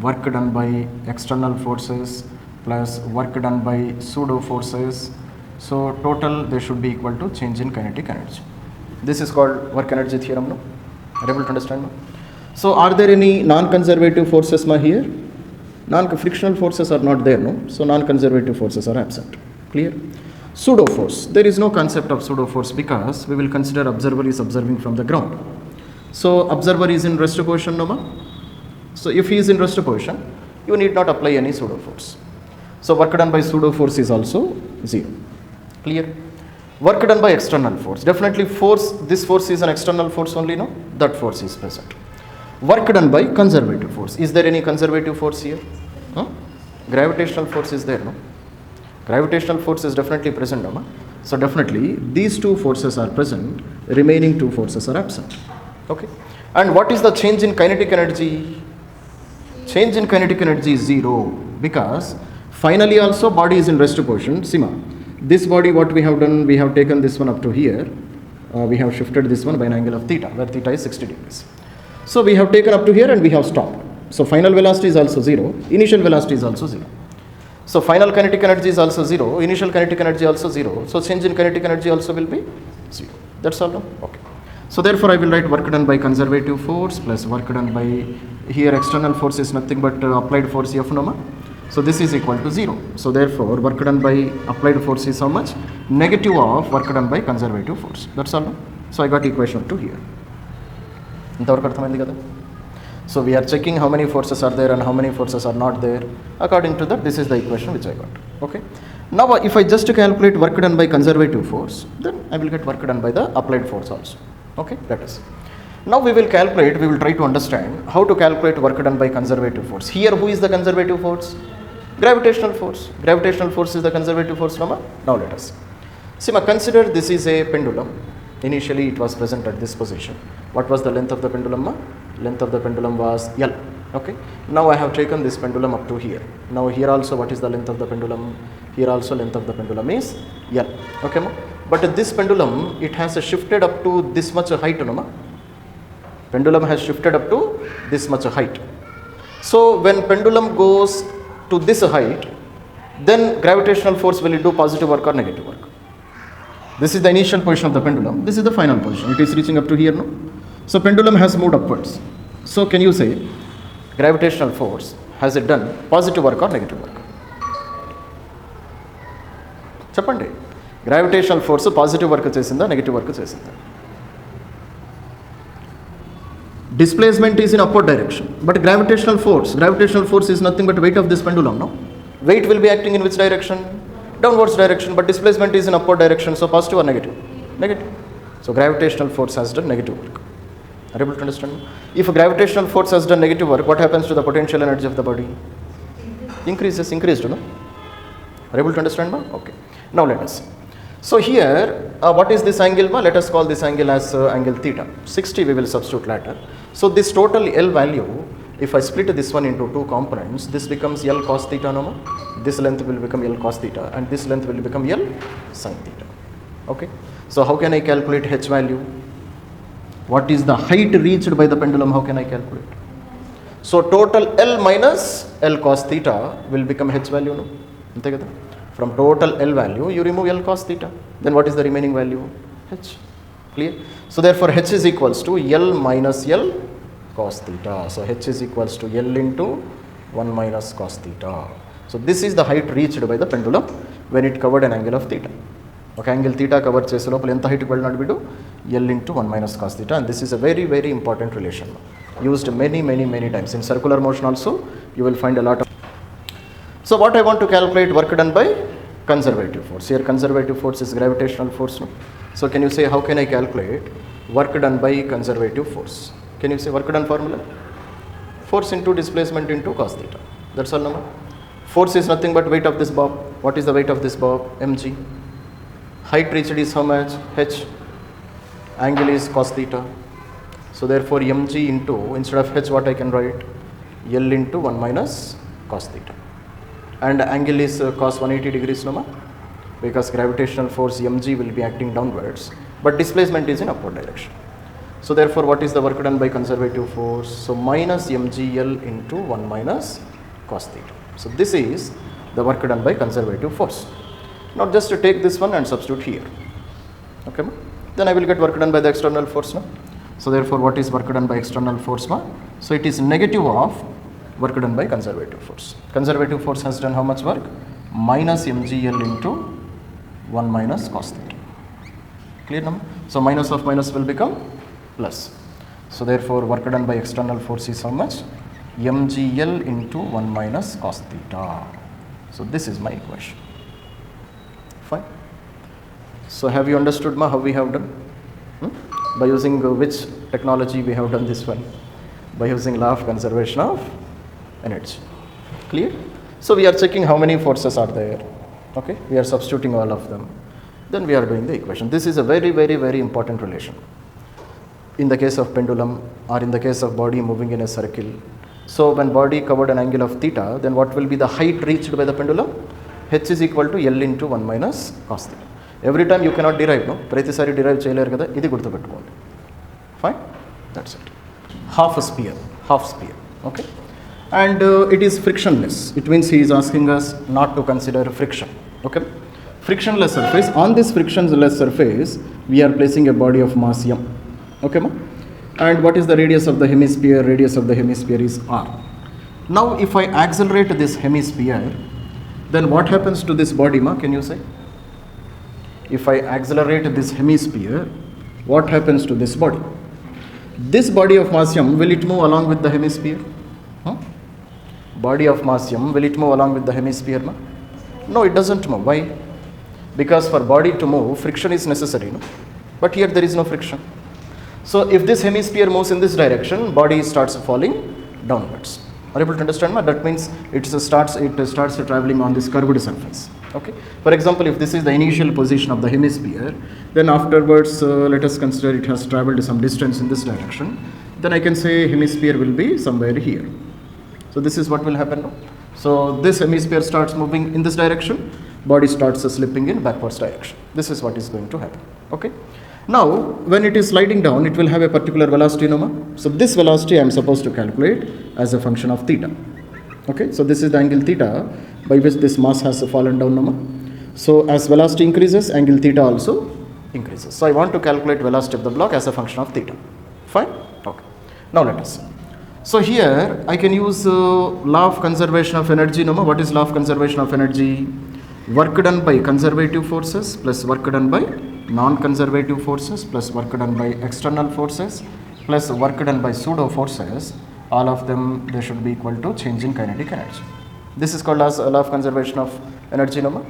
S1: work done by external forces plus work done by pseudo forces. So total they should be equal to change in kinetic energy. This is called work energy theorem, no? Are you able to understand, no? So are there any non-conservative forces, ma, here? Non-frictional forces are not there, no? So non-conservative forces are absent. Clear? Pseudo force. There is no concept of pseudo force because we will consider observer is observing from the ground. So observer is in rest position, no, ma? So if he is in rest position, you need not apply any pseudo force. So work done by pseudo force is also 0. Clear? Work done by external force. Definitely force, this force is an external force only, no? That force is present. Work done by conservative force. Is there any conservative force here? Huh? Gravitational force is there, no? Gravitational force is definitely present, no? So definitely these two forces are present, remaining two forces are absent. Okay. And what is the change in kinetic energy? Change in kinetic energy is 0 because finally also body is in rest position. Sima. This body, what we have done, we have taken this one up to here. We have shifted this one by an angle of theta, where theta is 60 degrees. So we have taken up to here and we have stopped. So final velocity is also 0. Initial velocity is also 0. So final kinetic energy is also 0. Initial kinetic energy also 0. So change in kinetic energy also will be 0. That's all, no? Okay. So therefore I will write work done by conservative force plus work done by, here external force is nothing but applied force F, no? So this is equal to 0. So therefore work done by applied force is how much? Negative of work done by conservative force. That's all, no? So I got equation up to here. So we are checking how many forces are there and how many forces are not there. According to that, this is the equation which I got. Okay. Now if I just calculate work done by conservative force, then I will get work done by the applied force also. Okay, that is. Now we will calculate, we will try to understand how to calculate work done by conservative force. Here who is the conservative force? Gravitational force. Gravitational force is the conservative force, number. Now let us see. Consider this is a pendulum. Initially it was present at this position. What was the length of the pendulum? Length of the pendulum was L. Okay. Now I have taken this pendulum up to here. Now here also what is the length of the pendulum? Here also length of the pendulum is L. Okay, ma? But this pendulum, it has shifted up to this much height, no, ma? Pendulum has shifted up to this much height. So when pendulum goes to this height, then gravitational force will it do positive work or negative work? This is the initial position of the pendulum. This is the final position. It is reaching up to here, no? So pendulum has moved upwards. So can you say gravitational force, has it done positive work or negative work? Chappandi. Gravitational force positive work chesinda, negative work chesinda. Displacement is in upward direction, but gravitational force is nothing but weight of this pendulum, no? Weight will be acting in which direction? Downwards direction, but displacement is in upward direction, so positive or negative? Negative. So gravitational force has done negative work. Are you able to understand? If gravitational force has done negative work, what happens to the potential energy of the body? Increased, no? Are you able to understand, ma? Okay. Now let us see. So here, what is this angle, ma? Let us call this angle as angle theta. 60 we will substitute later. So this total L value, if I split this one into two components, this becomes L cos theta, no, ma? This length will become L cos theta and this length will become L sin theta. Okay. So how can I calculate H value? What is the height reached by the pendulum? How can I calculate? So total L minus L cos theta will become H value, no? From total L value, you remove L cos theta. Then what is the remaining value? H. Clear? So therefore H is equals to L minus L cos theta. So H is equals to L into 1 minus cos theta. So this is the height reached by the pendulum when it covered an angle of theta. Okay, angle theta covered chese lopala enta height vellinadu bidu L into 1 minus cos theta, and this is a very, very important relation. used many times. In circular motion also, you will find a lot of. So what I want to calculate, work done by conservative force. Here conservative force is gravitational force. No? So can you say how can I calculate work done by conservative force? Can you say work done formula? Force into displacement into cos theta. That's all number. Force is nothing but weight of this bob. What is the weight of this bob? Mg. Height reached is how much? H. Angle is cos theta. So therefore mg into, instead of h what I can write? L into 1 minus cos theta. And angle is cos 180 degrees number, because gravitational force mg will be acting downwards, but displacement is in upward direction. So therefore what is the work done by conservative force? So minus mgl into 1 minus cos theta. So this is the work done by conservative force. Now just to take this one and substitute here. Okay, then I will get work done by the external force now. So therefore what is work done by external force now? So it is negative of work done by conservative force. Conservative force has done how much work? Minus mgl into 1 minus cos theta. Clear now? So minus of minus will become plus. So therefore work done by external force is how much? Mgl into 1 minus cos theta. So this is my equation. Fine. So have you understood how we have done? By using which technology we have done this one? By using law of conservation of energy. Clear? So we are checking how many forces are there. Okay, we are substituting all of them. Then we are doing the equation. This is a very important relation. In the case of pendulum or in the case of body moving in a circle. So when body covered an angle of theta, then what will be the height reached by the pendulum? H is equal to L into 1 minus cos theta. Every time you cannot derive, no? Pratisari derive cheyaleru kada, idi gurtu pettukondi. Fine? That's it. Half sphere. Okay? And it is frictionless. It means he is asking us not to consider friction. Okay? Frictionless surface. On this frictionless surface, we are placing a body of mass m. Okay, ma? And what is the radius of the hemisphere? Radius of the hemisphere is r. Now, if I accelerate this hemisphere, then what happens to this body, ma? Can you say? If I accelerate this hemisphere, what happens to this body? This body of mass m, will it move along with the hemisphere? Body of mass m, will it move along with the hemisphere? Ma? No, it doesn't move. Why? Because for body to move, friction is necessary. No? But here there is no friction. So if this hemisphere moves in this direction, body starts falling downwards. Are you able to understand? Ma? That means it starts traveling on this curved surface. Okay. For example, if this is the initial position of the hemisphere, then afterwards, let us consider it has traveled some distance in this direction. Then I can say hemisphere will be somewhere here. So this is what will happen now. So this hemisphere starts moving in this direction, body starts slipping in backwards direction. This is what is going to happen. Okay. Now, when it is sliding down, it will have a particular velocity, no? So this velocity I am supposed to calculate as a function of theta. Okay. So this is the angle theta by which this mass has fallen down, no? So as velocity increases, angle theta also increases. So I want to calculate velocity of the block as a function of theta. Fine. Okay. Now let us see. So here I can use law of conservation of energy. No, what is law of conservation of energy? Work done by conservative forces plus work done by non-conservative forces plus work done by external forces plus work done by pseudo forces. All of them, they should be equal to change in kinetic energy. This is called as law of conservation of energy. No,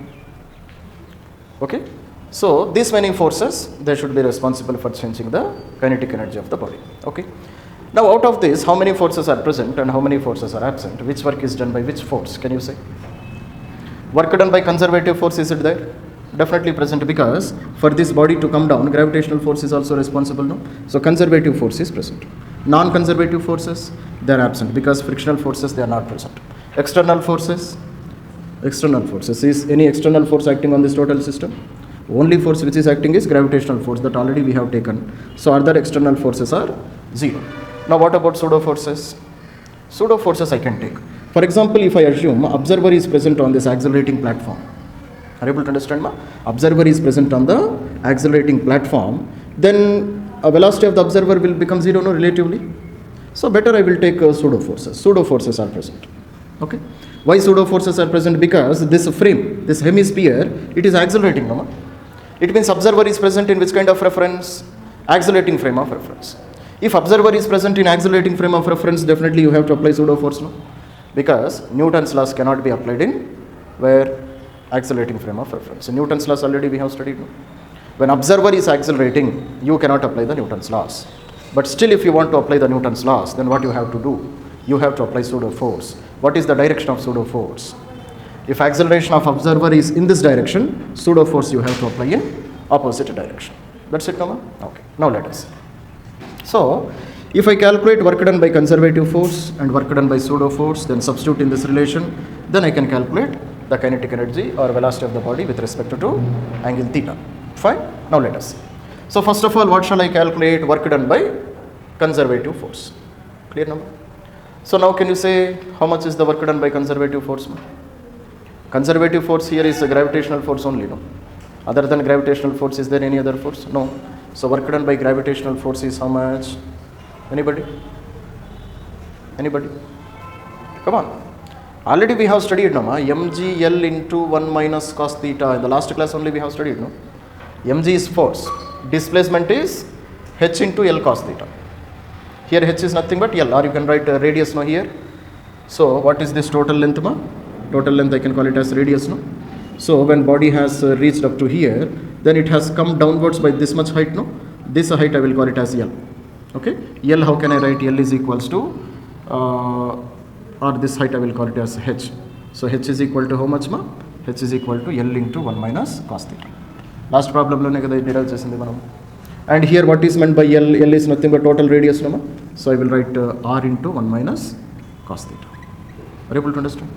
S1: okay. So these many forces, they should be responsible for changing the kinetic energy of the body. Okay. Now out of this, how many forces are present and how many forces are absent? Which work is done by which force? Can you say? Work done by conservative force, is it there? Definitely present, because for this body to come down, gravitational force is also responsible, no? So conservative force is present. Non-conservative forces, they are absent because frictional forces, they are not present. External forces, is any external force acting on this total system? Only force which is acting is gravitational force, that already we have taken. So other external forces are 0. Now what about pseudo forces? Pseudo forces I can take. For example, if I assume observer is present on this accelerating platform. Are you able to understand, ma? Observer is present on the accelerating platform, then a velocity of the observer will become 0, no, relatively. So better I will take pseudo forces. Pseudo forces are present. Okay. Why pseudo forces are present? Because this frame, this hemisphere, it is accelerating, no? It means observer is present in which kind of reference? Accelerating frame of reference. If observer is present in accelerating frame of reference, definitely you have to apply pseudo force, no? Because Newton's laws cannot be applied in where accelerating frame of reference. So Newton's laws already we have studied, no? When observer is accelerating, you cannot apply the Newton's laws. But still, if you want to apply the Newton's laws, then what you have to do? You have to apply pseudo force. What is the direction of pseudo force? If acceleration of observer is in this direction, pseudo force you have to apply in opposite direction. That's it, Nama? Okay. Now let us see. So, if I calculate work done by conservative force and work done by pseudo force, then substitute in this relation, then I can calculate the kinetic energy or velocity of the body with respect to angle theta. Fine? Now let us see. So, first of all, what shall I calculate? Work done by conservative force. Clear, Nama? So, now can you say how much is the work done by conservative force? Conservative force here is a gravitational force only, no? Other than gravitational force, is there any other force? No. So work done by gravitational force is how much? Anybody? Anybody? Come on. Already we have studied, no? mgl into 1 minus cos theta. In the last class only we have studied, no? mg is force. Displacement is h into L cos theta. Here h is nothing but L, or you can write radius, no, here. So what is this total length, ma? Total length I can call it as radius, no? So when body has reached up to here, then it has come downwards by this much height, no? This height I will call it as L. Okay? L, how can I write? L is equals to, or this height I will call it as h. So h is equal to how much, ma? h is equal to L into 1 minus cos theta. Last problem lo derive chesindi manam. And here what is meant by L? L is nothing but total radius, no, ma? So I will write r into 1 minus cos theta. Are you able to understand?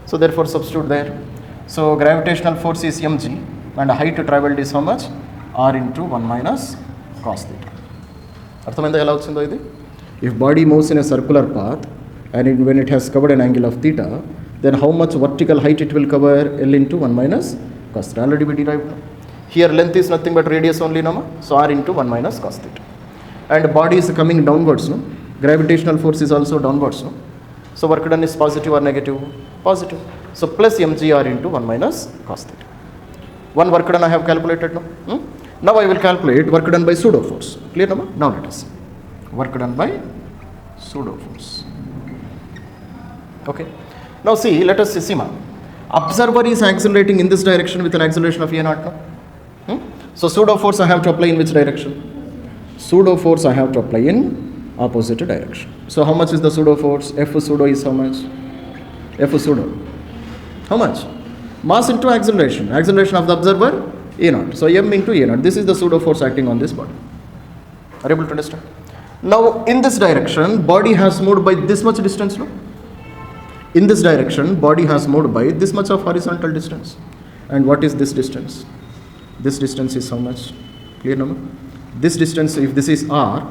S1: So therefore substitute there. So gravitational force is mg and height traveled is how much? R into 1 minus cos theta. Arthamainda ela vachindo idi? If body moves in a circular path and when it has covered an angle of theta, then how much vertical height it will cover? L into 1 minus cos theta. Already we derived. Here length is nothing but radius only, no? So r into 1 minus cos theta. And body is coming downwards, no? Gravitational force is also downwards, no? So work done is positive or negative? Positive. So plus mgr into 1 minus cos theta. One work done I have calculated, no? Now I will calculate work done by pseudo force. Clear, no? Now let us see. Work done by pseudo force. Okay. Now see, let us see, Sima. Observer is accelerating in this direction with an acceleration of a naught, no? So pseudo force I have to apply in which direction? Pseudo force I have to apply in opposite direction. So how much is the pseudo force? F pseudo is how much? F pseudo. How much? Mass into acceleration. Acceleration of the observer, a naught. So m into a naught. This is the pseudo force acting on this body. Are you able to understand? Now in this direction, body has moved by this much distance, no? In this direction, body has moved by this much of horizontal distance. And what is this distance? This distance is how much? Clear, no? This distance, if this is r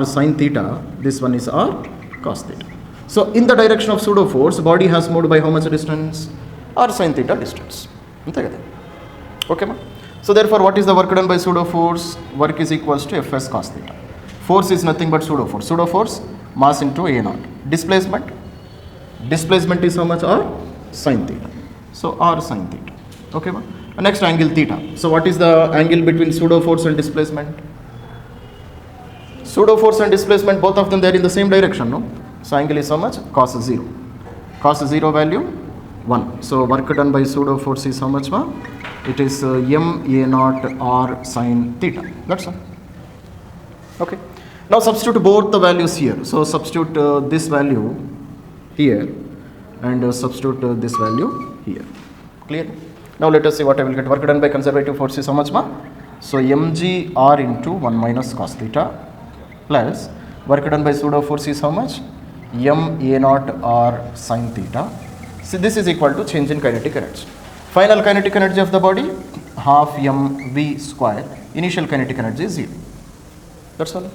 S1: sin theta, this one is r cos theta. So in the direction of pseudo force, body has moved by how much distance? R sin theta distance. Okay, ma? So therefore, what is the work done by pseudo force? Work is equals to Fs cos theta. Force is nothing but pseudo force. Pseudo force, mass into a naught. Displacement is how much? R sin theta. So r sin theta. Okay, ma? Next, angle theta. So what is the angle between pseudo force and displacement? Pseudo force and displacement, both of them they are in the same direction, no? So angle is how much? Cos 0. Cos 0 value 1. So work done by pseudo force is how much, ma? It is m a naught r sin theta. That's all. Okay. Now substitute both the values here. So substitute this value here and substitute this value here. Clear? Now let us see what I will get. Work done by conservative force is how much, ma? So mg r into 1 minus cos theta plus work done by pseudo force is how much? M a naught r sin theta. So this is equal to change in kinetic energy. Final kinetic energy of the body, half mv square. Initial kinetic energy is 0. That's all.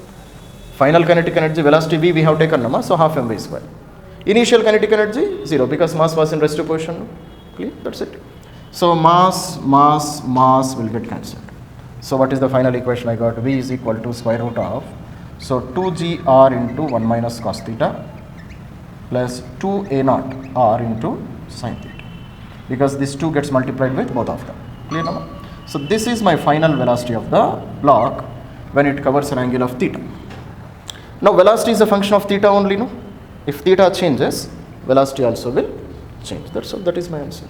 S1: Final kinetic energy, velocity v we have taken, no? So half mv square. Initial kinetic energy 0 because mass was in restive position. No? Clear? That's it. So mass will get cancelled. So what is the final equation I got? V is equal to square root of, so 2gr into 1 minus cos theta plus 2a naught r into sin theta, because this 2 gets multiplied with both of them. Clear now? So this is my final velocity of the block when it covers an angle of theta. Now velocity is a function of theta only, no? If theta changes, velocity also will change. That's all. That is my answer.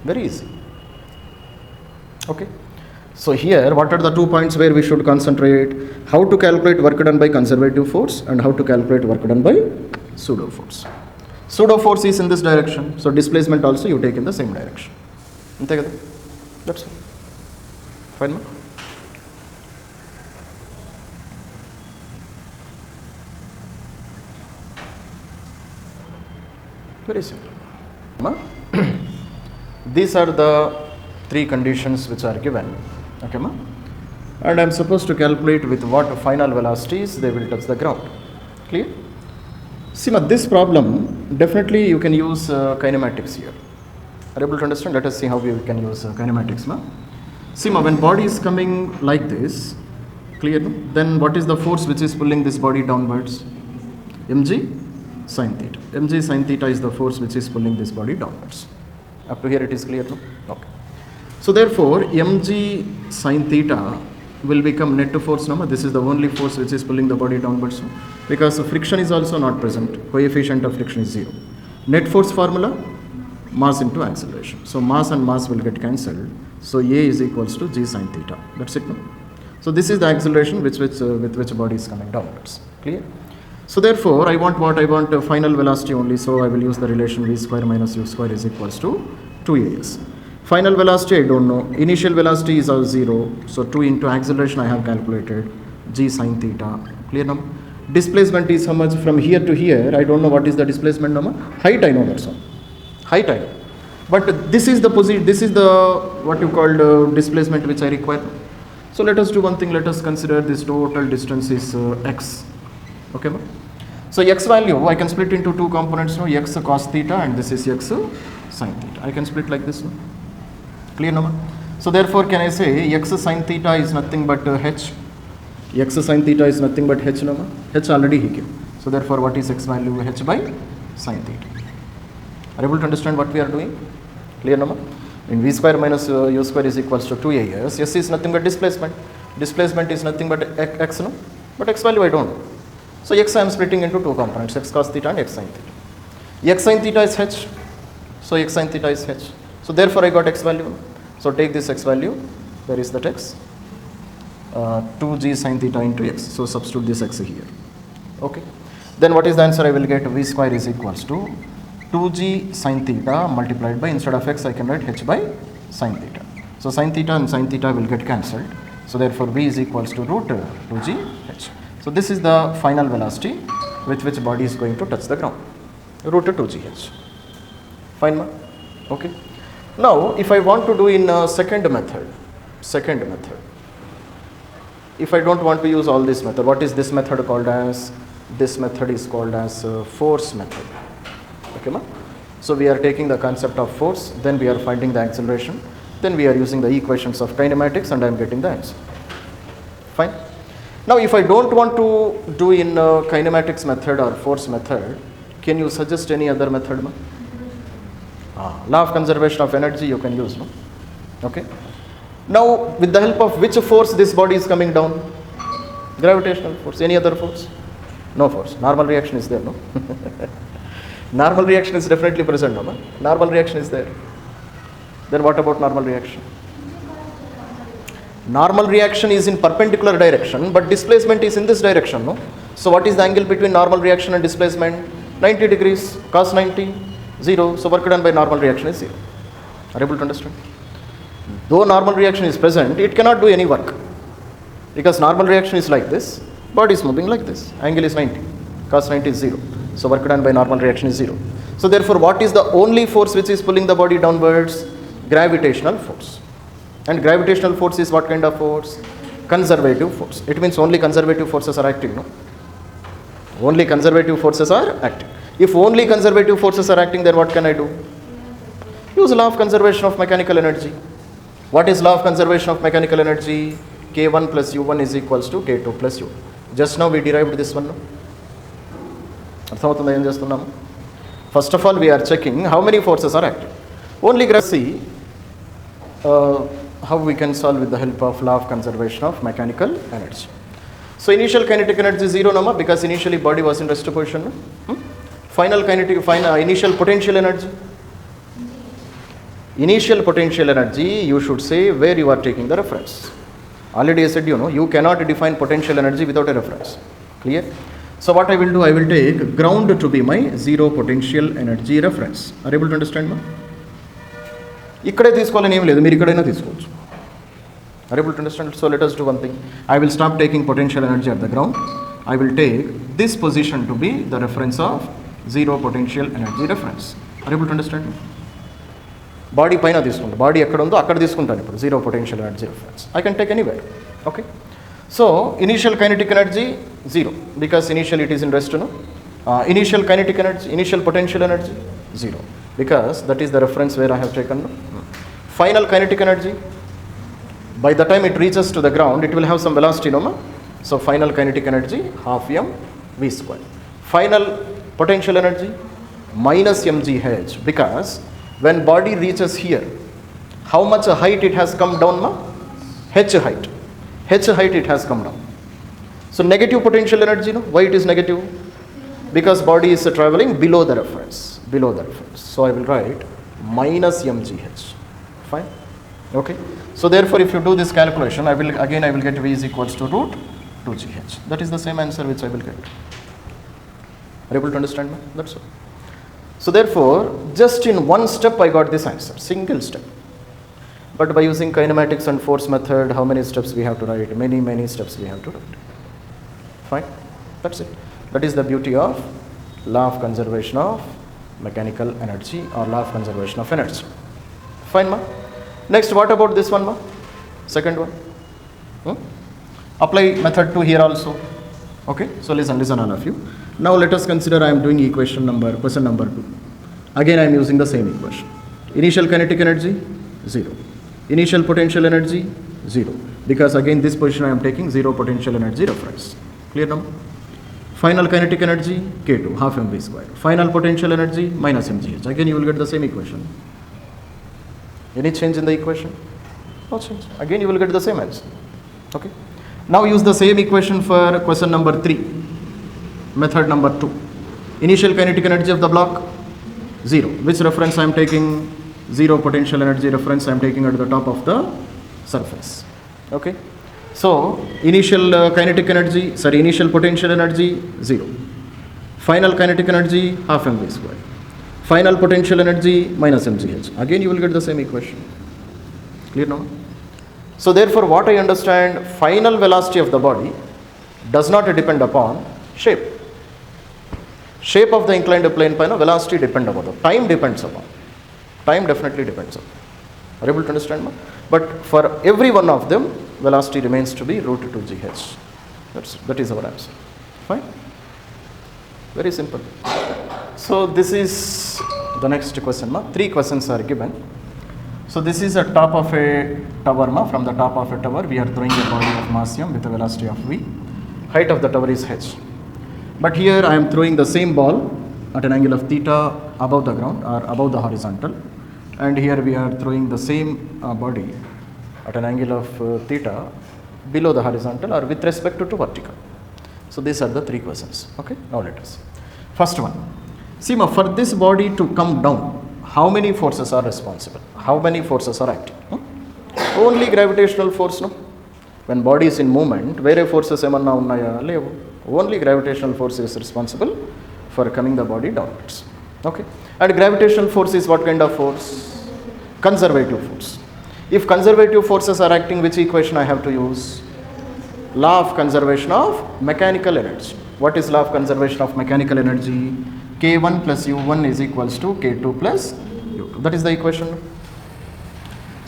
S1: Very easy. Okay. So here, what are the 2 points where we should concentrate? How to calculate work done by conservative force and how to calculate work done by pseudo force. Pseudo force is in this direction, so displacement also you take in the same direction. That's all. Fine, ma? Very simple. Ma? These are the 3 conditions which are given. Okay, ma? And I am supposed to calculate with what final velocities they will touch the ground. Clear? See, ma, this problem, definitely you can use kinematics here. Are you able to understand? Let us see how we can use kinematics, ma. See, ma, when body is coming like this, clear, no? Then what is the force which is pulling this body downwards? mg sin theta. mg sin theta is the force which is pulling this body downwards. Up to here it is clear, no? Okay. So therefore, mg sin theta will become net force number. This is the only force which is pulling the body downwards, no? Because friction is also not present. Coefficient of friction is 0. Net force formula, mass into acceleration. So mass and mass will get cancelled. So A is equals to g sin theta. That's it, no? So this is the acceleration with which body is coming downwards. Clear? So therefore, I want what? I want final velocity only. So I will use the relation v square minus u square is equals to 2as. Final velocity I don't know. Initial velocity is 0. So 2 into acceleration I have calculated g sin theta. Clear now? Displacement is how much from here to here? I don't know what is the displacement number. Height I know, that's all. Height I know. But this is the position. This is the what you called displacement which I require. So let us do one thing. Let us consider this total distance is x. Okay, ma? So x value I can split into 2 components. No, x cos theta and this is x sin theta. I can split like this. No? Clear, no? So therefore, can I say x sin theta is nothing but h? X sin theta is nothing but h, no? H already he came. So therefore, what is x value? H by sin theta. Are you able to understand what we are doing? Clear, no? In v square minus u square is equals to 2as. S is nothing but displacement. Displacement is nothing but x, no? But x value I don't know. So x I am splitting into 2 components, x cos theta and x sin theta. X sin theta is h. So x sin theta is h. So therefore, I got x value. So take this x value. Where is that x? 2g sin theta into x. So substitute this x here. Okay. Then what is the answer I will get? V square is equals to 2g sin theta multiplied by, instead of x I can write h by sin theta. So sin theta and sin theta will get cancelled. So therefore, v is equals to root 2g h. So this is the final velocity with which body is going to touch the ground. Root 2g h. Fine, ma? Okay. Now, if I want to do in second method, if I don't want to use all this method, what is this method called as? This method is called as force method. Okay, ma? So we are taking the concept of force, then we are finding the acceleration, then we are using the equations of kinematics, and I am getting the answer. Fine. Now, if I don't want to do in kinematics method or force method, can you suggest any other method, ma? Law of conservation of energy you can use, no? Okay. Now, with the help of which force this body is coming down? Gravitational force. Any other force? No force. Normal reaction is there, no? Normal reaction is definitely present, no? Normal reaction is there. Then what about normal reaction? Normal reaction is in perpendicular direction, but displacement is in this direction, no? So what is the angle between normal reaction and displacement? 90 degrees, cos 90, 0. So work done by normal reaction is 0. Are you able to understand? Though normal reaction is present, it cannot do any work. Because normal reaction is like this, body is moving like this. Angle is 90, cos 90 is 0. So work done by normal reaction is 0. So therefore, what is the only force which is pulling the body downwards? Gravitational force. And gravitational force is what kind of force? Conservative force. It means only conservative forces are acting, no? Only conservative forces are acting. If only conservative forces are acting, then what can I do? Use law of conservation of mechanical energy. What is law of conservation of mechanical energy? K1 plus U1 is equals to K2 plus U. Just now we derived this one, no? First of all, we are checking how many forces are active. Only see how we can solve with the help of law of conservation of mechanical energy. So initial kinetic energy 0 nama, because initially body was in rest position. Final initial potential energy. Initial potential energy, you should say where you are taking the reference. Already I said, you cannot define potential energy without a reference. Clear? So what I will do, I will take ground to be my zero potential energy reference. Are you able to understand? ikkade తీసుకోవాలని ఏం లేదు, మీరు ఇక్కడైనా తీసుకోవచ్చు. Are you able to understand? So let us do one thing. I will stop taking potential energy at the ground. I will take this position to be the reference of zero potential energy reference. Are you able to understand? Body పైన తీసుకుంటాను, body ఎక్కడ ఉందో అక్కడ తీసుకుంటాను ఇప్పుడు zero potential energy reference. I can take anywhere. Okay. So initial kinetic energy zero, because initial it is in rest. Initial kinetic energy, initial potential energy zero, because that is the reference where I have taken. Final kinetic energy, by the time it reaches to the ground, it will have some velocity, no? So final kinetic energy half m v square. Final potential energy minus mgh, because when body reaches here, how much height it has come down, ma? H height. H height it has come down. So negative potential energy, no? Why it is negative? Because body is traveling below the reference. Below the reference. So I will write minus mgh. Fine. Okay. So therefore, if you do this calculation, I will get v is equals to root 2gh. That is the same answer which I will get. Are you able to understand? That's all. So therefore, just in one step I got this answer, single step. But by using kinematics and force method, how many steps we have to write? Many steps we have to write. Fine. That's it. That is the beauty of law of conservation of mechanical energy or law of conservation of energy. Fine, ma? Next, what about this one, ma? Second one. Apply method 2 here also. Okay, so listen all of you. Now let us consider I am doing question number 2. Again I am using the same equation. Initial kinetic energy 0. Initial potential energy 0. Because again this position I am taking zero potential energy reference. Clear now? Final kinetic energy K2 half mv square. Final potential energy minus mgh. Again you will get the same equation. Any change in the equation? No change. Again you will get the same answer. Okay. Now use the same equation for question number 3. Method number 2. Initial kinetic energy of the block 0. Which reference I am taking? Zero potential energy reference I am taking at the top of the surface. Okay. So initial initial potential energy 0. Final kinetic energy half mv square. Final potential energy minus mgh. Again you will get the same equation. Clear now? So therefore what I understand, final velocity of the body does not depend upon shape. Shape of the inclined plane pine velocity depend upon the time depends upon. Time definitely depends upon. Are you able to understand? But for every one of them, velocity remains to be root 2gh. That is our answer. Fine? Very simple. So this is the next question. 3 questions are given. So this is a top of a tower. From the top of a tower, we are throwing a body of mass m with a velocity of v. Height of the tower is h. But here I am throwing the same ball at an angle of theta above the ground or above the horizontal. And here we are throwing the same body at an angle of theta below the horizontal or with respect to vertical. So these are the 3 questions. Okay. Now let us see. First one. See, for this body to come down, how many forces are responsible? How many forces are acting? Only gravitational force, no? When body is in movement, where forces emanna unnaya levu. Only gravitational force is responsible for coming the body downwards. Okay. And gravitational force is what kind of force? Conservative force. If conservative forces are acting, which equation I have to use? Law of conservation of mechanical energy. What is law of conservation of mechanical energy? K1 plus U1 is equals to K2 plus U2. That is the equation.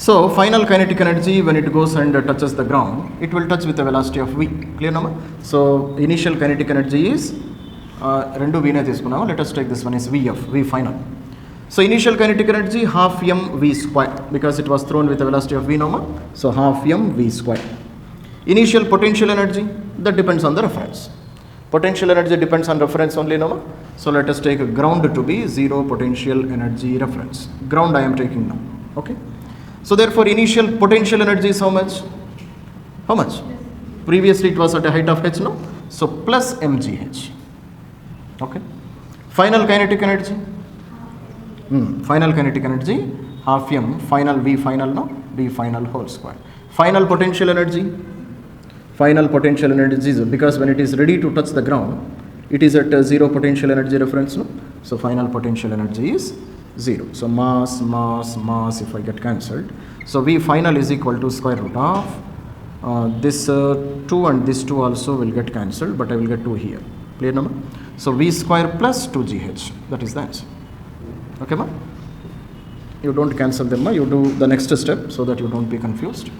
S1: So final kinetic energy, when it goes and touches the ground, it will touch with a velocity of v. Clear now? So initial kinetic energy is rendu v ne తీసుకున్నాము. Let us take this one is vf, v final. So initial kinetic energy half m v square, because it was thrown with a velocity of v norma. So half m v square. Initial potential energy, that depends on the reference. Potential energy depends on reference only, no? So let us take a ground to be zero potential energy reference. Ground I am taking now. Okay. So therefore initial potential energy is how much? How much? Previously it was at a height of h, no? So plus mgh. Okay. Final kinetic energy. Final kinetic energy half m, final v final, no? V final whole square. Final potential energy. Final potential energy is, because when it is ready to touch the ground, it is at zero potential energy reference, no? So final potential energy is 0. So mass, if I get cancelled. So V final is equal to square root of this 2 and this 2 also will get cancelled, but I will get 2 here. Clear number? So V square plus 2GH. That is the answer. Okay, ma? You don't cancel them, ma? You do the next step so that you don't be confused.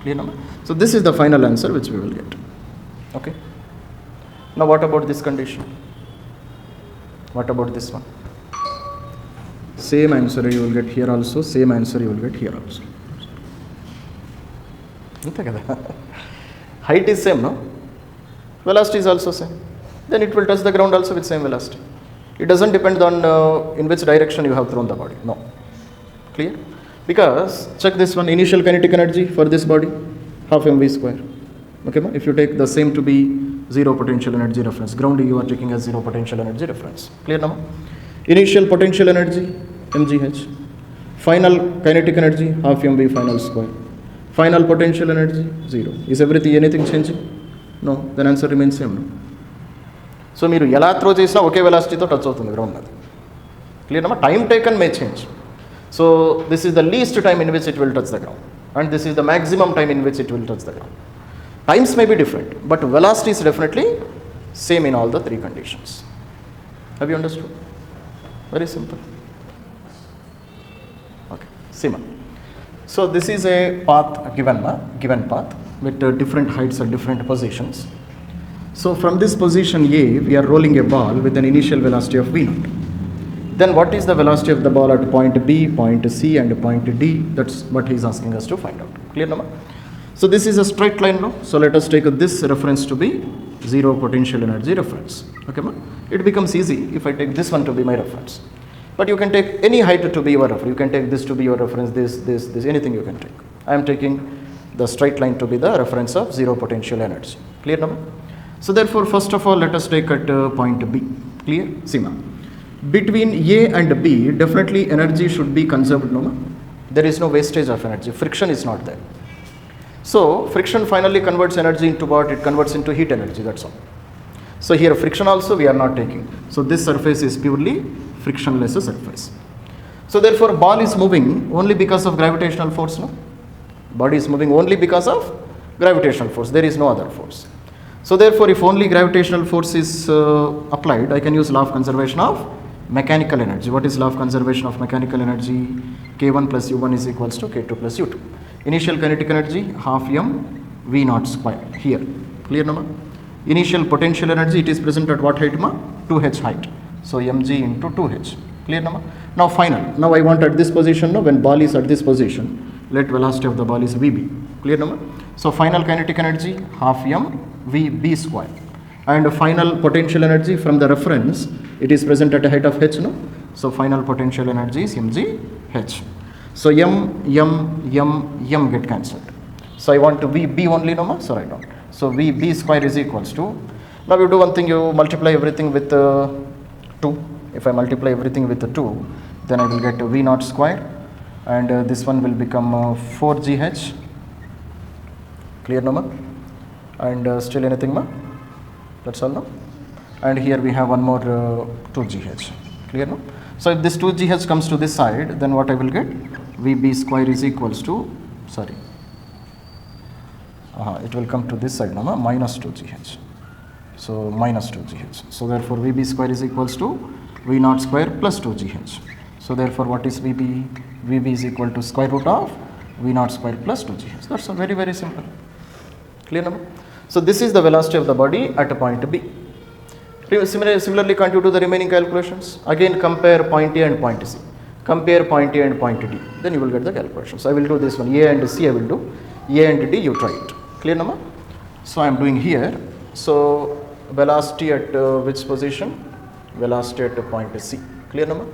S1: Clear number? So this is the final answer which we will get. Okay. Now what about this condition? What about this one? Same answer you will get here also, same answer you will get here also. Height is same, no? Velocity is also same. Then it will touch the ground also with same velocity. It doesn't depend on in which direction you have thrown the body. No. Clear? Because check this one, initial kinetic energy for this body, half mv square. Okay, if you take the same to be zero potential energy reference, ground you are taking as zero potential energy reference. Clear now? Initial potential energy mgh, final kinetic energy half mv final square, final potential energy 0. Is anything changing? No. Then answer remains same. No? So మీరు ఎలా throw చేసినా ఒకే వెలాసిటీతో touch అవుతుంది ground అది. Clear అమ్మా? Time taken May change. So this is the least time in which it will touch the ground and this is the maximum time in which it will touch the ground. Times may be different, but velocity is definitely same in all the three conditions. Have you understood? Very simple. Okay, Sima. So this is a path given path with different heights at different positions. So from this position A, we are rolling a ball with an initial velocity of v naught. Then what is the velocity of the ball at point B, point C and point D? That's what he is asking us to find out. Clear now? So this is a straight line now. So let us take this reference to be zero potential energy reference. Okay, ma? It becomes easy if I take this one to be my reference. But you can take any height to be your reference. You can take this to be your reference, this, anything you can take. I am taking the straight line to be the reference of zero potential energy. Clear now? So therefore, first of all, let us take at point B. Clear? Sima. Between A and B, definitely energy should be conserved. No? There is no wastage of energy. Friction is not there. So friction finally converts energy into what? It converts into heat energy, that's all. So here friction also we are not taking. So this surface is purely frictionless surface. So therefore ball is moving only because of gravitational force, no? Body is moving only because of gravitational force. There is no other force. So therefore if only gravitational force is applied, I can use law of conservation of mechanical energy. What is law of conservation of mechanical energy? K1 plus U1 is equals to K2 plus U2. Initial kinetic energy half m v naught square here. Clear number? Initial potential energy, it is present at what height ma? 2h height. So mg into 2h. Clear number? Now final. Now I want at this position, no, when ball is at this position, let velocity of the ball is vb. Clear number? So final kinetic energy half m vb square. And final potential energy from the reference, it is present at a height of h, no? So final potential energy is mg h. So m get cancelled. So I want to b only, no ma? So write down. So b square is equals to, now you do one thing, you multiply everything with 2. If I multiply everything with 2, then I will get v naught square and this one will become 4gh. Clear no ma? And still anything ma? That's all no? And here we have one more 2gh. Clear no? So if this 2gh comes to this side, then what I will get? Vb square is equals to, sorry, it will come to this side now, minus 2gh. So minus 2gh. So therefore Vb square is equals to V naught square plus 2gh. So therefore what is Vb? Vb is equal to square root of V naught square plus 2gh. That's very, very simple. Clear now? So this is the velocity of the body at point B. Similarly, can't you do the remaining calculations? Again compare point A and point C. Compare point A and point D. Then you will get the calculations. I will do this one. A and C I will do. A and D you try it. Clear number? So I am doing here. So velocity at which position? Velocity at point C. Clear number?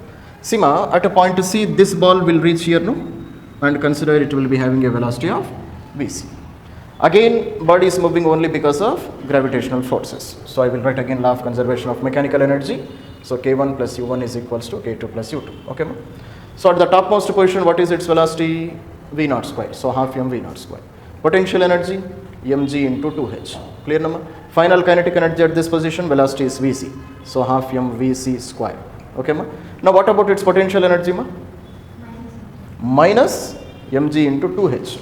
S1: Sima, at a point C, this ball will reach here, no? And consider it will be having a velocity of Vc. Again, body is moving only because of gravitational forces. So I will write again law of conservation of mechanical energy. So K1 plus U1 is equals to K2 plus U2. Okay. So at the topmost position, what is its velocity? V naught square. So half m V naught square. Potential energy mg into 2h. Clear number? Final kinetic energy at this position, velocity is Vc. So half m Vc square. Okay, ma? Now what about its potential energy, ma? Minus mg into 2h.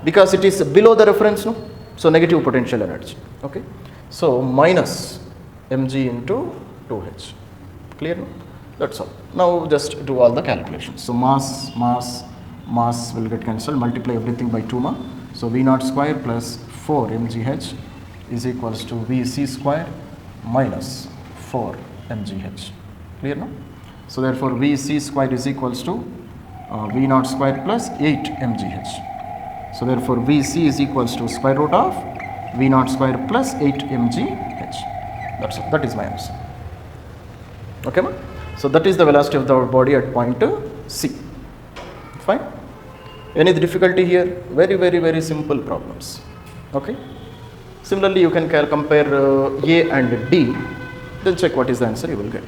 S1: Because it is below the reference, no? So negative potential energy. Okay. So minus mg into 2h. Clear, no? That's all. Now just do all the calculations. So mass will get cancelled. Multiply everything by 2 ma. So V naught square plus 4 mgh is equals to Vc square minus 4 mgh. Clear, no? So therefore Vc square is equals to V naught square plus 8 mgh. So therefore Vc is equals to square root of V naught square plus 8 mgh. That's all. That is my answer. Okay, ma? So that is the velocity of the body at point C. Fine. Any difficulty here? Very simple problems. Okay. Similarly, you can compare A and D. Then check what is the answer you will get.